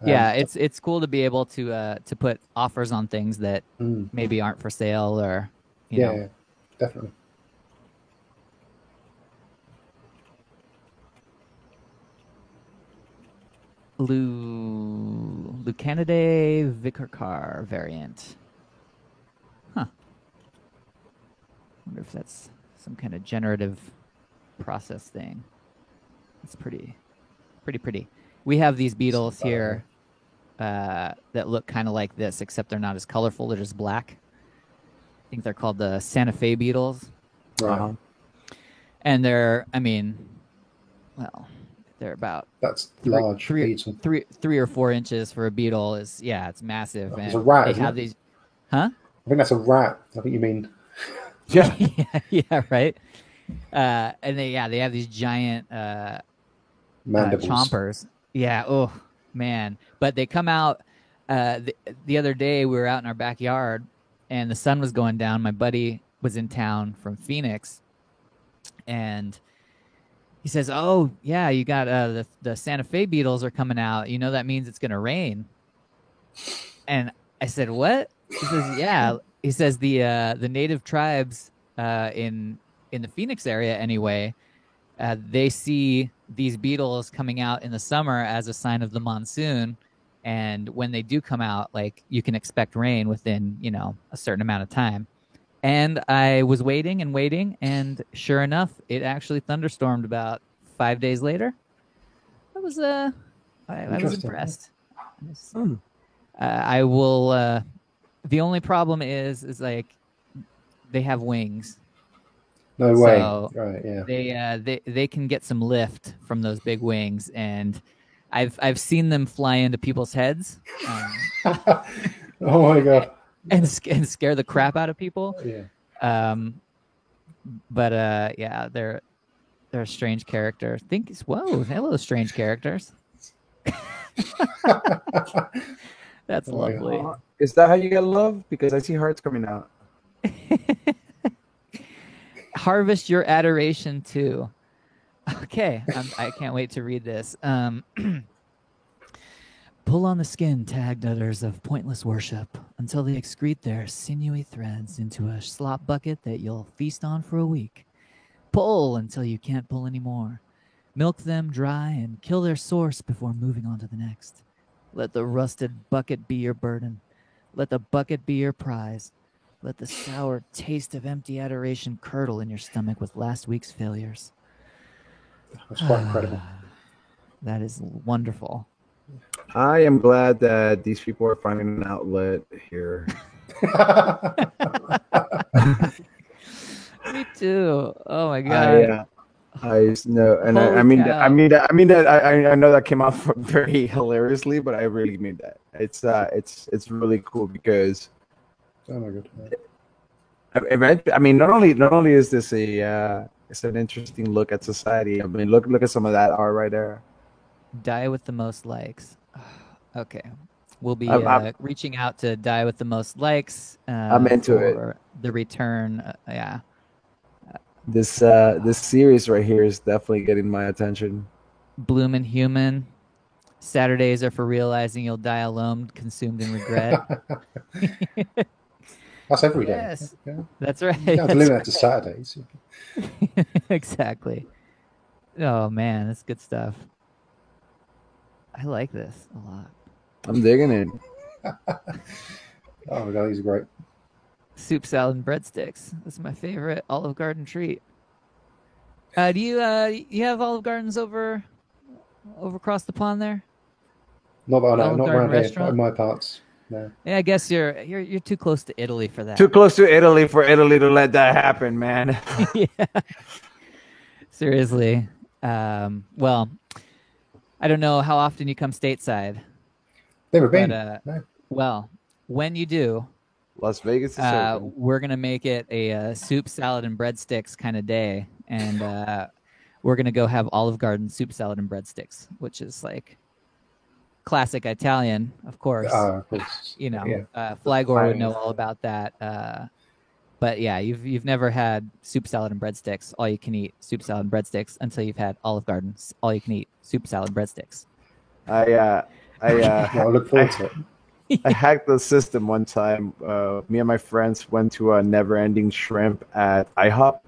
Yeah, it's cool to be able to put offers on things that maybe aren't for sale or you know. Yeah, definitely. Lucanidae vicarcar variant. Huh. Wonder if that's some kind of generative process thing. It's pretty. We have these beetles here that look kind of like this, except they're not as colorful. They're just black. I think they're called the Santa Fe beetles. Right. And they're, they're about large. three or 4 inches for a beetle. It's massive. It's and a rat, they isn't have it? these, huh? I think that's a rat. I think you mean. Yeah. yeah, right. And they have these giant Mandibles. chompers. Yeah. Oh man. But they come out. The other day we were out in our backyard, and the sun was going down. My buddy was in town from Phoenix, and he says, "Oh yeah, you got the Santa Fe beetles are coming out. You know that means it's gonna rain." And I said, "What?" He says, "Yeah." He says the native tribes in the Phoenix area anyway, they see these beetles coming out in the summer as a sign of the monsoon, and when they do come out, like, you can expect rain within a certain amount of time. And I was waiting, and sure enough, it actually thunderstormed about 5 days later. I was impressed. I will. The only problem is like they have wings. No way. So right, yeah. they can get some lift from those big wings, and I've seen them fly into people's heads, Oh my god. and scare the crap out of people. Yeah. But they're a strange character. Hello, strange characters. That's Oh my lovely. Is that how you get love? Because I see hearts coming out. Harvest your adoration too. Okay, I can't wait to read this. Pull on the skin tagged others of pointless worship until they excrete their sinewy threads into a slop bucket that you'll feast on for a week. Pull until you can't pull anymore. Milk them dry and kill their source before moving on to the next. Let the rusted bucket be your burden. Let the bucket be your prize. Let the sour taste of empty adoration curdle in your stomach with last week's failures. That's quite incredible. That is wonderful. I am glad that these people are finding an outlet here. Me too. Oh my god. I know, and I mean that. I know that came out very hilariously, but I really mean that. It's really cool because. Oh my god. I mean, not only is this it's an interesting look at society. I mean, look at some of that art right there. Die with the most likes. Okay. We'll be reaching out to Die with the most likes. I'm into it. The return. Yeah. This series right here is definitely getting my attention. Bloomin' Human. Saturdays are for realizing you'll die alone, consumed in regret. That's every day. Yes. Yeah. That's right. You have to limit that to Saturdays. Exactly. Oh man, that's good stuff. I like this a lot. I'm digging it. Oh my god, these are great. Soup salad and breadsticks. That's my favorite Olive Garden treat. Do you have Olive Gardens over across the pond there? Not that I know, Olive not Garden around here, not restaurant? in my parts. No. Yeah, I guess you're too close to Italy for that. Too close to Italy for Italy to let that happen, man. Yeah. Seriously. Well, I don't know how often you come stateside. Never been. But, no. Well, when you do, Las Vegas is open. we're gonna make it a soup, salad, and breadsticks kind of day, and we're gonna go have Olive Garden soup, salad, and breadsticks, which is like classic Italian, of course. Of course. You know, Yeah. Flagor would know all about that. But yeah, you've never had soup, salad, and breadsticks, all you can eat soup, salad, and breadsticks until you've had Olive Garden all you can eat soup, salad, and breadsticks. I look forward to it. I hacked the system one time. Me and my friends went to a never-ending shrimp at IHOP,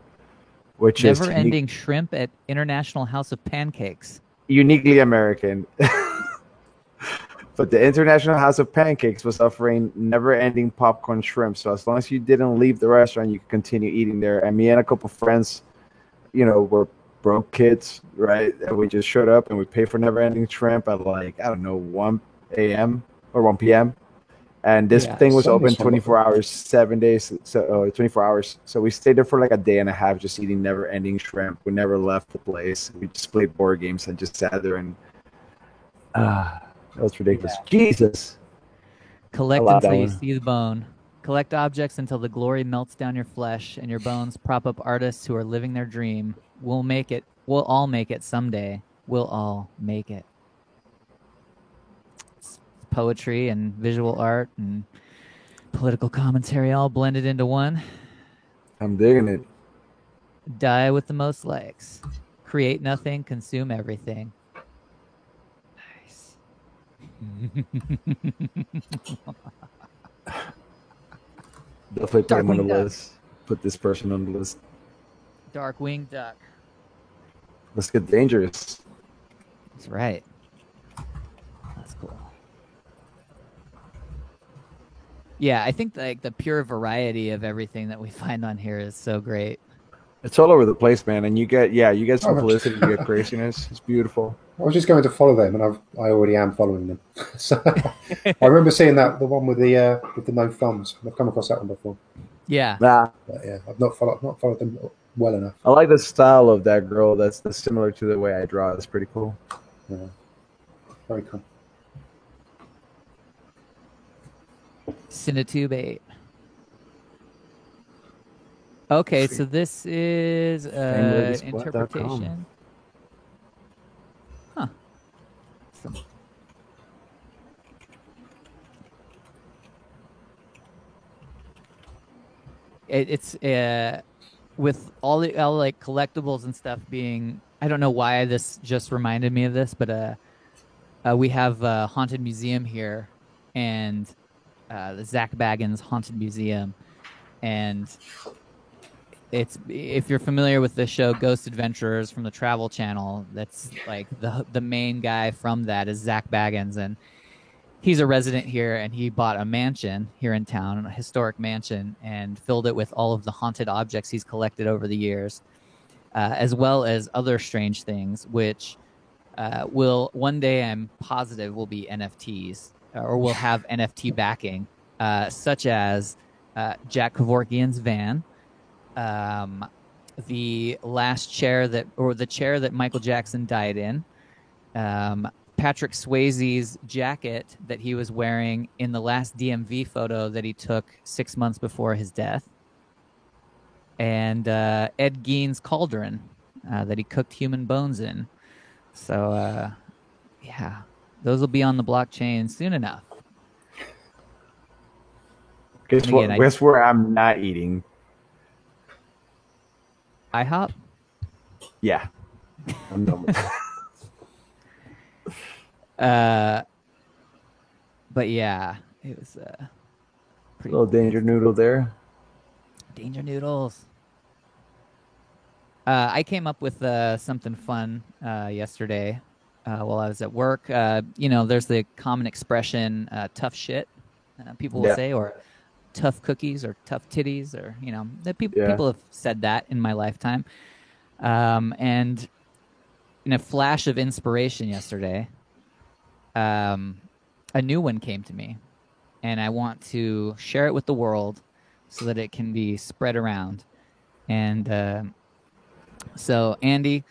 which is Never-ending shrimp at International House of Pancakes. uniquely American. But the International House of Pancakes was offering never-ending popcorn shrimp. So as long as you didn't leave the restaurant, you could continue eating there. And me and a couple friends, were broke kids, right? And we just showed up and we paid for never-ending shrimp at 1 a.m. or 1 p.m. And this thing was open 24 hours, 7 days, 24 hours. So we stayed there for like a day and a half just eating never-ending shrimp. We never left the place. We just played board games and just sat there and that was ridiculous. Yeah. Jesus. Collect until you see the bone. Collect objects until the glory melts down your flesh and your bones prop up artists who are living their dream. We'll make it. We'll all make it someday. We'll all make it. It's poetry and visual art and political commentary all blended into one. I'm digging it. Die with the most likes. Create nothing, consume everything. Definitely put him on the list. Put this person on the list. Darkwing Duck. Let's get dangerous. That's right. That's cool. Yeah, I think like the pure variety of everything that we find on here is so great. It's all over the place, man, and you get some publicity, you get craziness. It's beautiful. I was just going to follow them, and I already am following them. So I remember seeing the one with the no thumbs. I've come across that one before. Yeah. But yeah, I've not followed them well enough. I like the style of that girl. That's similar to the way I draw. It's pretty cool. Yeah. Very cool. Cinetube 8. Okay, so this is interpretation. Huh. It's with all like collectibles and stuff being. I don't know why this just reminded me of this, but we have a haunted museum here, and the Zak Bagans Haunted Museum, and it's, if you're familiar with the show Ghost Adventurers from the Travel Channel, that's like the main guy from that is Zak Bagans, and he's a resident here, and he bought a mansion here in town, a historic mansion, and filled it with all of the haunted objects he's collected over the years, as well as other strange things, which will one day, I'm positive, will be NFTs, or will have NFT backing, such as Jack Kevorkian's van, the last chair the chair that Michael Jackson died in, Patrick Swayze's jacket that he was wearing in the last DMV photo that he took 6 months before his death, and Ed Gein's cauldron that he cooked human bones in. So, yeah, those will be on the blockchain soon enough. Guess where I'm not eating? IHOP? Yeah. I'm done with that. But yeah, it was pretty little Danger Noodle there. Danger Noodles. I came up with something fun yesterday while I was at work. There's the common expression, tough shit, people will say, or tough cookies or tough titties, or people have said that in my lifetime, and in a flash of inspiration yesterday, a new one came to me, and I want to share it with the world so that it can be spread around. And so Andy,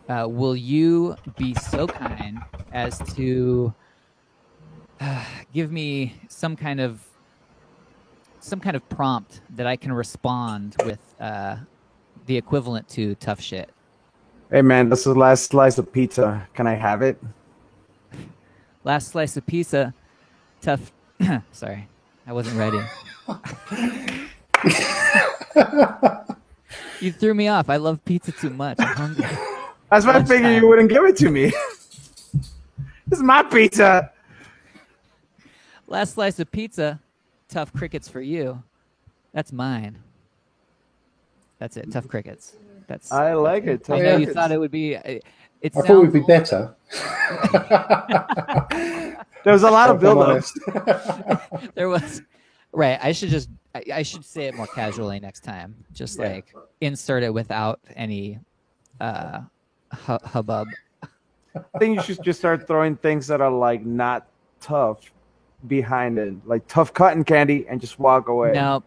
will you be so kind as to give me some kind of prompt that I can respond with the equivalent to tough shit? Hey man, this is the last slice of pizza. Can I have it? Last slice of pizza. Tough. Sorry, I wasn't ready. You threw me off. I love pizza too much. I'm hungry. That's why I figured you wouldn't give it to me. This is my pizza. Last slice of pizza. Tough crickets for you. That's mine. That's it. Tough crickets. I like it. I know you thought it would be. I thought it would be better. There was a lot of If I'm buildups. There was right. I should say it more casually next time. Just Yeah. like insert it without any hubbub. I think you should just start throwing things that are like not tough behind it, like tough cotton candy, and just walk away. No.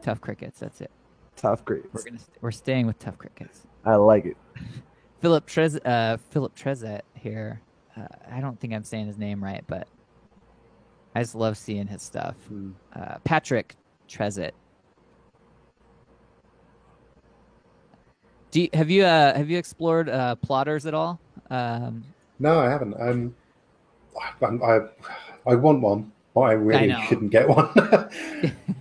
Tough crickets. That's it. Tough grades. We're staying with tough crickets. I like it. Philip Trezet here. I don't think I'm saying his name right, but I just love seeing his stuff. Patrick Trezet. Have you explored plotters at all? No, I haven't. I want one, but I really shouldn't get one.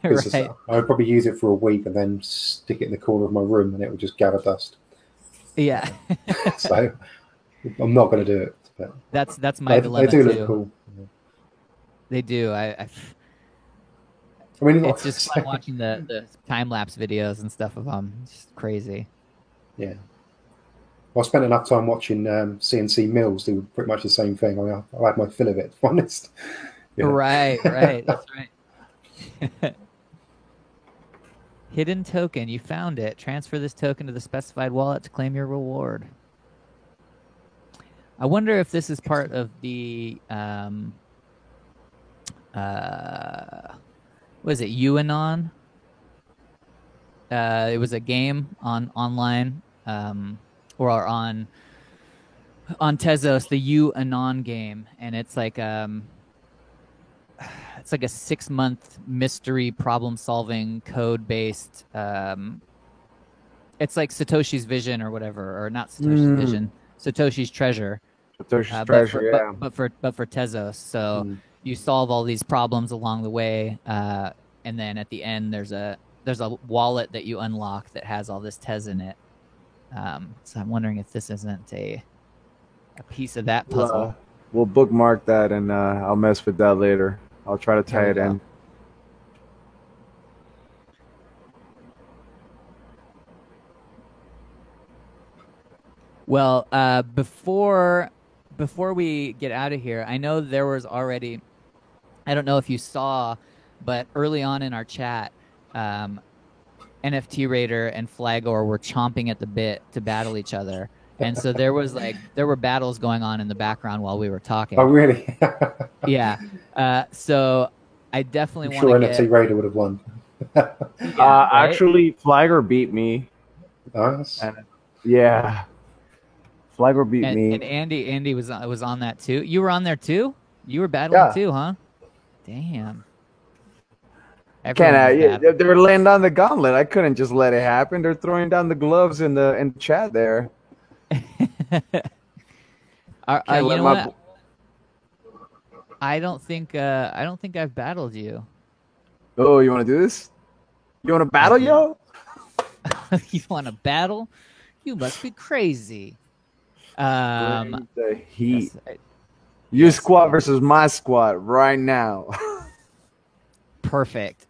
Right. I would probably use it for a week and then stick it in the corner of my room, and it would just gather dust. Yeah. So I'm not going to do it. But that's my dilemma they do too. look cool. They do. I mean, it's just fun watching the time lapse videos and stuff of them. It's just crazy. Yeah. Well, I spent enough time watching CNC Mills do pretty much the same thing. I mean, I had my fill of it, to be honest. Yeah. Right. That's right. Hidden token. You found it. Transfer this token to the specified wallet to claim your reward. I wonder if this is part of the what is it, UAnon? It was a game online or on Tezos, the UAnon game, and it's like a 6-month mystery problem-solving code-based. It's like Satoshi's Vision or whatever, or not Satoshi's Vision, Satoshi's Treasure. Satoshi's Treasure, but for Tezos. So you solve all these problems along the way, and then at the end there's a wallet that you unlock that has all this Tez in it. So I'm wondering if this isn't a piece of that puzzle. We'll bookmark that, and I'll mess with that later. I'll try to tie it in. Well, before we get out of here, I know there was already, I don't know if you saw, but early on in our chat, NFT Raider and Flagor were chomping at the bit to battle each other. And so there were battles going on in the background while we were talking. Oh, really? Yeah. So I definitely I'm want sure NFT Raider would have won. Right? Actually, Flagor beat me. Nice. Yeah. Flagor beat me. And Andy was on that too. You were on there too? You were battling too, huh? Damn. They were laying down the gauntlet. I couldn't just let it happen. They're throwing down the gloves in the chat there. You know what? I don't think I've battled you. Oh, you want to do this? You want to battle, yo? You want to battle? You must be crazy. The heat. Your squad versus my squad right now. Perfect.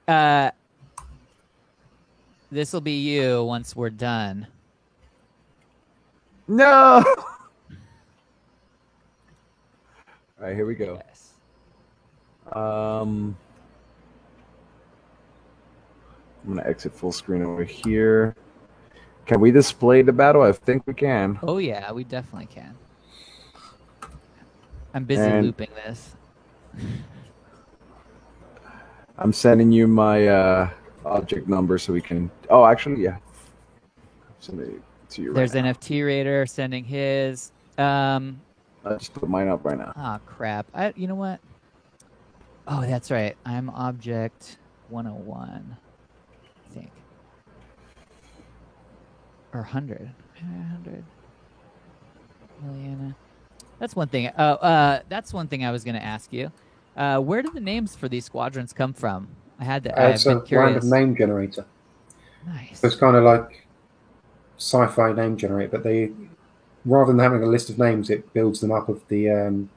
This will be you once we're done. No. All right, here we go. Yes. I'm gonna exit full screen over here. Can we display the battle? I think we can. Oh yeah, we definitely can. I'm busy looping this. I'm sending you my object number so we can. Oh, actually, yeah. Send it to you. There's right now. NFT Raider sending his. I just put mine up right now. Oh crap! You know what? Oh, that's right. I'm Object 101. I think. Or 100. 100 million. That's one thing. That's one thing I was going to ask you. Where did the names for these squadrons come from? I've been curious. Random name generator. Nice. It's kind of like sci-fi name generator, but they, rather than having a list of names, it builds them up of the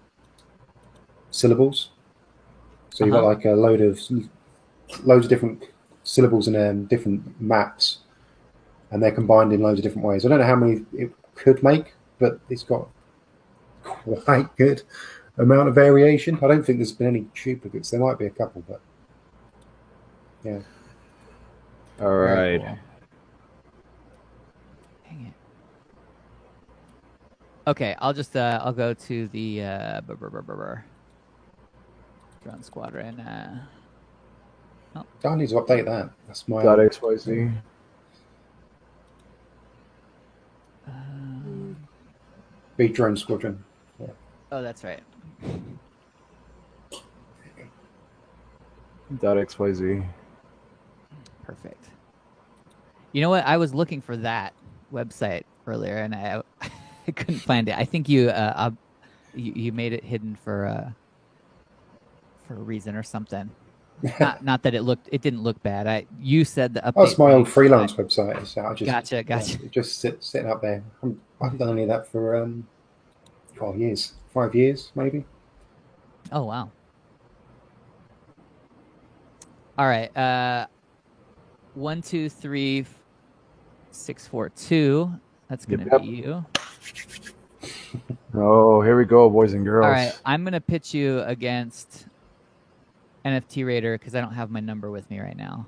syllables. So you've got like a loads of different syllables and different maps, and they're combined in loads of different ways. I don't know how many it could make, but it's got quite good amount of variation. I don't think there's been any duplicates. There might be a couple, but yeah. All Very right. cool. Dang it. Okay, I'll just I'll go to the drone squadron. I need to update that. That's my Dot XYZ. big drone squadron. Yeah. Oh, that's right. Dot XYZ. Perfect. You know what? I was looking for that website earlier, and I I couldn't find it. I think you made it hidden for a reason or something. Not that it didn't look bad. You said the update. Oh, it's my old freelance website. So I just Gotcha. just sitting up there. I haven't done any of that for years, 5 years maybe. Oh wow. All right. 1, 2, 3, 6, 4, 2. That's gonna Yep. be you. Oh, here we go, boys and girls. All right. I'm gonna pitch you against NFT Raider because I don't have my number with me right now.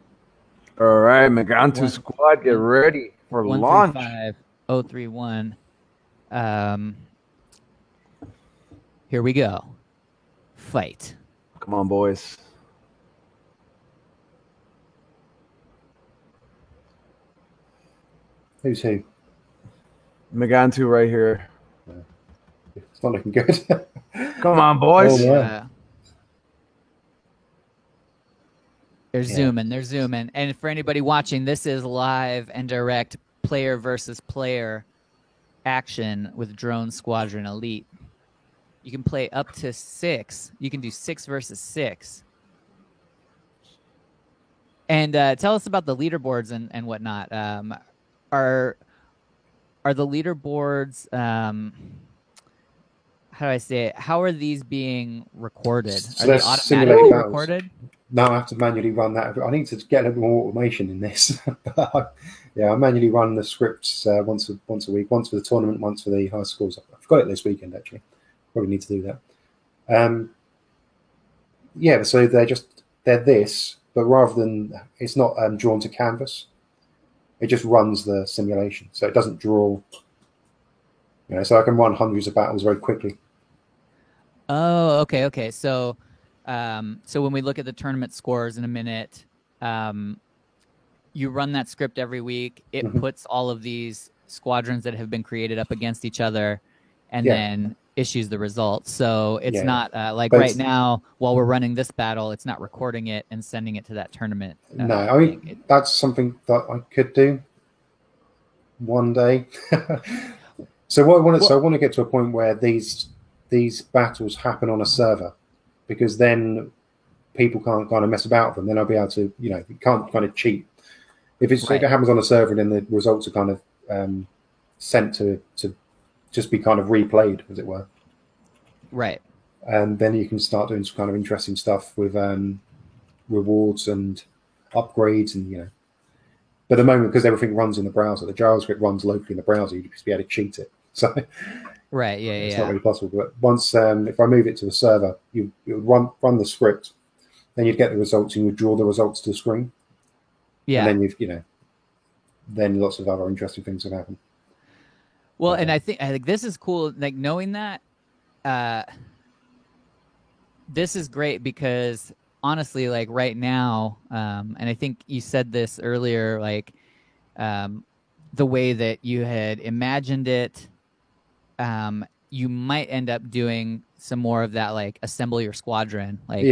All right, Megantu 1, squad, get ready for launch. 135031. Here we go. Fight. Come on, boys. Who's who? Megantu right here. It's not looking good. Come on, boys. Oh, yeah. They're zooming. And for anybody watching, this is live and direct player versus player action with Drone Squadron Elite. You can play up to 6. You can do 6 versus 6. And tell us about the leaderboards and whatnot. Are the leaderboards? How do I say it? How are these being recorded? So Are they that's automatically simulated battles. recorded? No, I have to manually run that. I need to get a little more automation in this. I manually run the scripts once a week, once for the tournament, once for the high schools. I've got it this weekend, actually. Probably need to do that. So they're this, but rather than, it's not drawn to canvas. It just runs the simulation. So it doesn't draw, so I can run hundreds of battles very quickly. Oh, okay. So when we look at the tournament scores in a minute, you run that script every week. It puts all of these squadrons that have been created up against each other, and then issues the results. So it's not like right now while we're running this battle, it's not recording it and sending it to that tournament. No, I mean that's something that I could do one day. So I want to get to a point where these battles happen on a server, because then people can't kind of mess about with them. Then I'll be able to, you can't kind of cheat. If it happens on a server, then the results are kind of sent to just be kind of replayed, as it were. Right. And then you can start doing some kind of interesting stuff with rewards and upgrades, and But at the moment, because everything runs in the browser, the JavaScript runs locally in the browser, you'd just be able to cheat it. So right, it's not really possible. But once, if I move it to a server, you run the script, then you'd get the results, and you'd draw the results to the screen. Yeah. And then then lots of other interesting things would happen. Well, and I think this is cool. Like knowing that, this is great because honestly, like right now, and I think you said this earlier, like the way that you had imagined it, you might end up doing some more of that, like assemble your squadron, like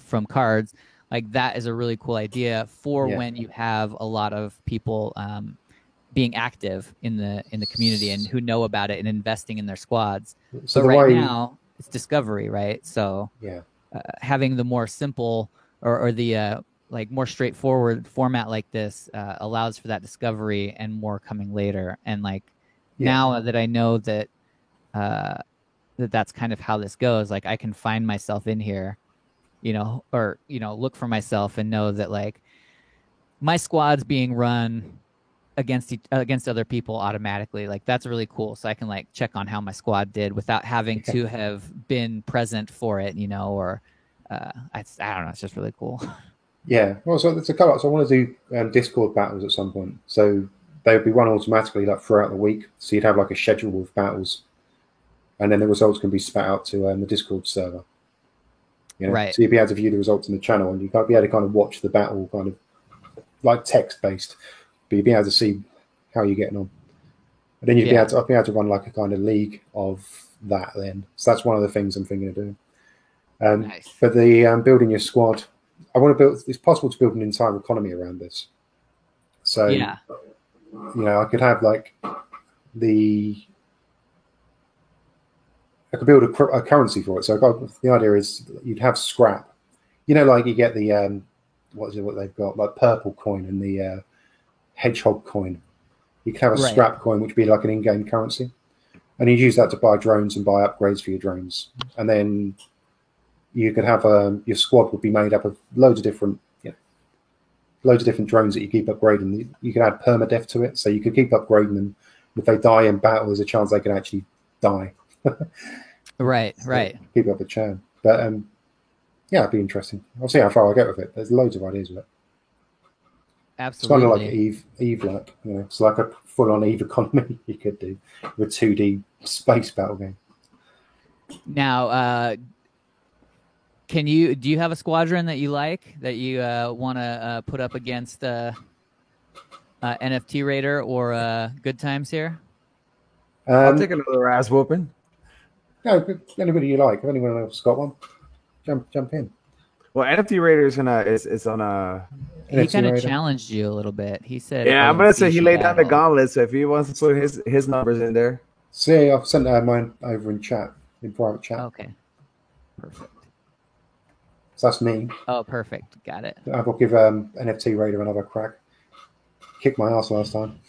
from cards. Like that is a really cool idea for when you have a lot of people being active in the community and who know about it and investing in their squads. So right now it's discovery, right? So having the more simple or the like more straightforward format like this allows for that discovery and more coming later. And like now that I know that that's kind of how this goes, like I can find myself in here, look for myself and know that like my squad's being run against other people automatically. Like that's really cool. So I can like check on how my squad did without having to have been present for it, or I don't know. It's just really cool. Yeah. Well, so it's a couple. So I want to do Discord battles at some point. So they would be run automatically like throughout the week. So you'd have like a schedule of battles, and then the results can be spat out to the Discord server. Right. So you'd be able to view the results on the channel, and you'd be able to kind of watch the battle, kind of like text based, but you'd be able to see how you're getting on. And then you'd be able to run like a kind of league of that. Then, so that's one of the things I'm thinking of doing. Nice. But the building your squad, I want to build. It's possible to build an entire economy around this. So I could have like I could build a currency for it. So the idea is you'd have scrap. Like you get the what they've got, like purple coin and the hedgehog coin. You could have a scrap coin, which would be like an in-game currency, and you use that to buy drones and buy upgrades for your drones. And then you could have your squad would be made up of loads of different drones that you keep upgrading. You could add permadeath to it, so you could keep upgrading them. If they die in battle, there's a chance they can actually die. Right. Keep up the churn. But it'd be interesting. I'll see how far I get with it. There's loads of ideas with it. Absolutely. It's kind of like Eve, like it's like a full-on Eve economy you could do with a 2D space battle game. Now, do you have a squadron that you like that you want to put up against NFT Raider or Good Times here? I'll take another ass whooping. No, anybody you like. If anyone else got one, jump in. Well, NFT Raider is on a. He kind of challenged you a little bit. He said, "Yeah, I'm gonna say he laid down the gauntlet. So if he wants to put his numbers in there, see, I've sent mine over in private chat. Okay, perfect. So that's me. Oh, perfect. Got it. I will give NFT Raider another crack. Kicked my ass last time.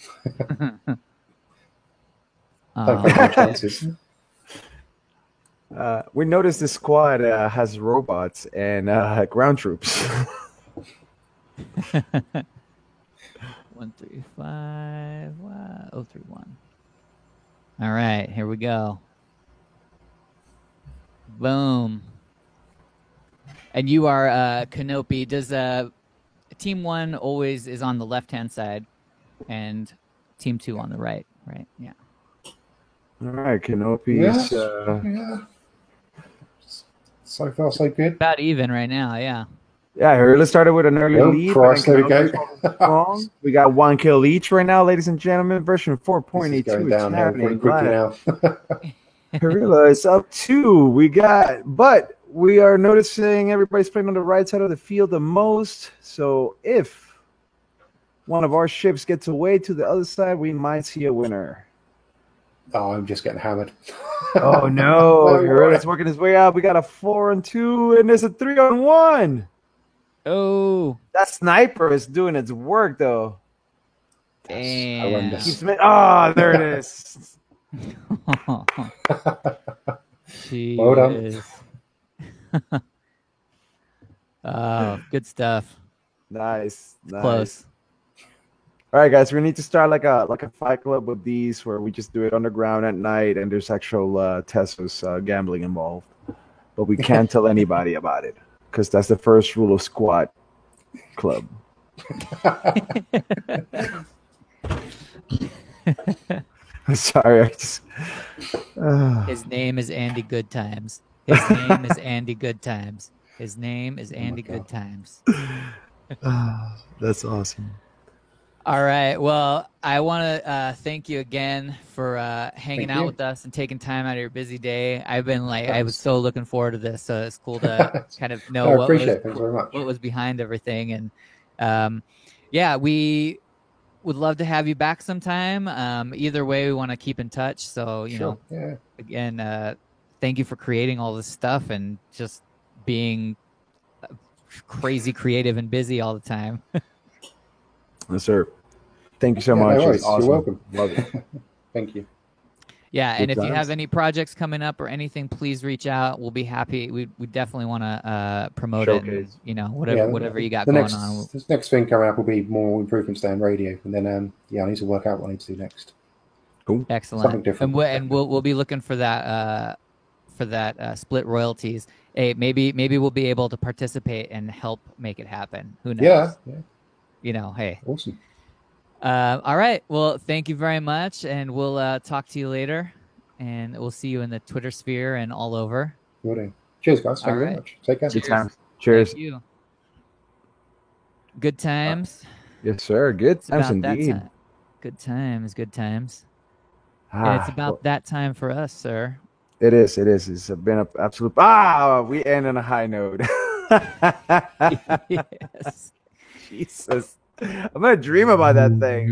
Don't take my chances. We noticed this squad has robots and ground troops. 135 031. All right, here we go. Boom. And you are Kenopi. Does Team 1 always is on the left-hand side and Team 2 on the right, right? Yeah. All right, Kenopi's... Yeah. So far, so good. About even right now, yeah. Yeah, Hurley started with an early lead. Christ, there we go. We got 1 kill each right now, ladies and gentlemen. Version 4.82. Going down pretty quickly now. Hurley is up 2. But we are noticing everybody's playing on the right side of the field the most. So if one of our ships gets away to the other side, we might see a winner. Oh, I'm just getting hammered. Oh, no. Hurley's working his way out. We got a 4-2, and there's a 3-1. Oh, that sniper is doing its work, though. Damn. Oh, there it is. Well done. Oh, good stuff. Nice. Close. All right, guys, we need to start like a fight club with these where we just do it underground at night and there's actual Teslas gambling involved. But we can't tell anybody about it because that's the first rule of Squad Club. I'm sorry. His name is Andy Goodtimes. His name is Andy Goodtimes. His name is Andy Goodtimes. That's awesome. All right. Well, I want to thank you again for hanging out with us and taking time out of your busy day. I was so looking forward to this. So it's cool to kind of know what was behind everything. And we would love to have you back sometime. Either way, we want to keep in touch. So, again, thank you for creating all this stuff and just being crazy creative and busy all the time. Yes, sir. Thank you so much. No worries. Awesome. You're welcome. Love it. Thank you. Yeah, and Good if you have times. any projects coming up or anything, please reach out. We'll be happy. We definitely want to promote it. And, Showcase. whatever you got the going on. next thing coming up will be more improvements down radio, and then I need to work out what I need to do next. Cool. Excellent. Something different. And we'll be looking for that split royalties. Hey, maybe we'll be able to participate and help make it happen. Who knows? Yeah. Hey. Awesome. All right. Well, thank you very much, and we'll talk to you later, and we'll see you in the Twitter sphere and all over. Will do. Cheers, guys. Thank you very right. much. Take care. Good times. Cheers. Thank you. Good times. Yes, sir. Good It's times about that indeed. time. Good times. Good times. And it's about that time for us, sir. It is. It's been an absolute. We end on a high note. Yes. Jesus. I'm gonna dream about that thing.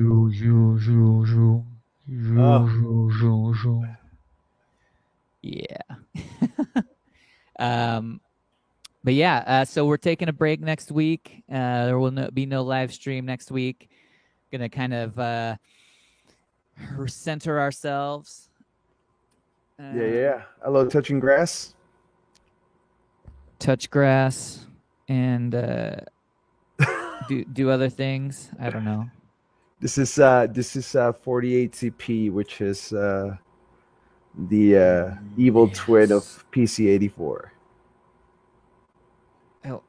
Yeah. But yeah, so we're taking a break next week. There will be no live stream next week. Gonna kind of center ourselves. Yeah. I love touching grass. Touch grass and do other things. I don't know. This is 48CP, which is the evil twin of PC84. Oh.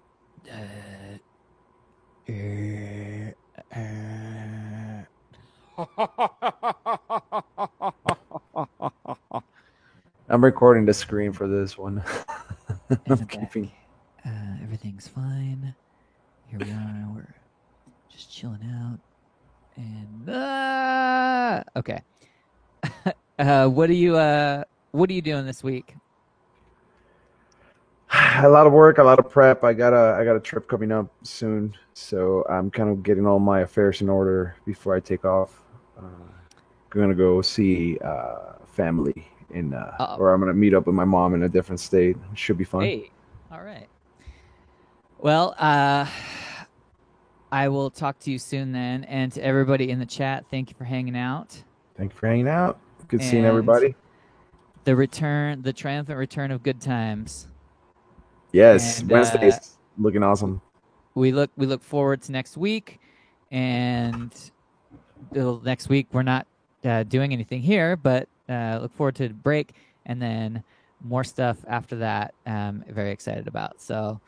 I'm recording the screen for this one. I'm keeping. Everything's fine. Here we are. We're just chilling out. And okay. What are you doing this week? A lot of work, a lot of prep. I got a trip coming up soon, so I'm kind of getting all my affairs in order before I take off. Gonna go see family or I'm gonna meet up with my mom in a different state. It should be fun. Hey, all right. Well, I will talk to you soon then, and to everybody in the chat, thank you for hanging out. Thank you for hanging out. Good seeing everybody. The triumphant return of good times. Yes, and, Wednesday's looking awesome. We look forward to next week, and next week we're not doing anything here, but look forward to the break, and then more stuff after that. Very excited about. So,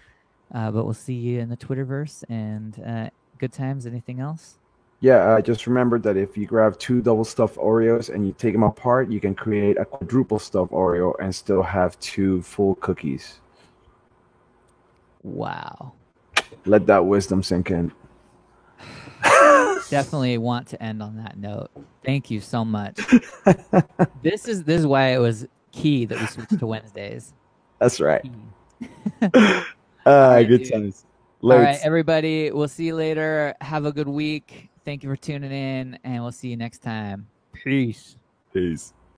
but we'll see you in the Twitterverse, and good times. Anything else? Yeah, just remember that if you grab 2 double stuffed Oreos and you take them apart, you can create a quadruple stuffed Oreo and still have 2 full cookies. Wow. Let that wisdom sink in. Definitely want to end on that note. Thank you so much. This is why it was key that we switched to Wednesdays. That's right. Right, good dude. times. All right, everybody. We'll see you later. Have a good week. Thank you for tuning in, and we'll see you next time. Peace. Peace.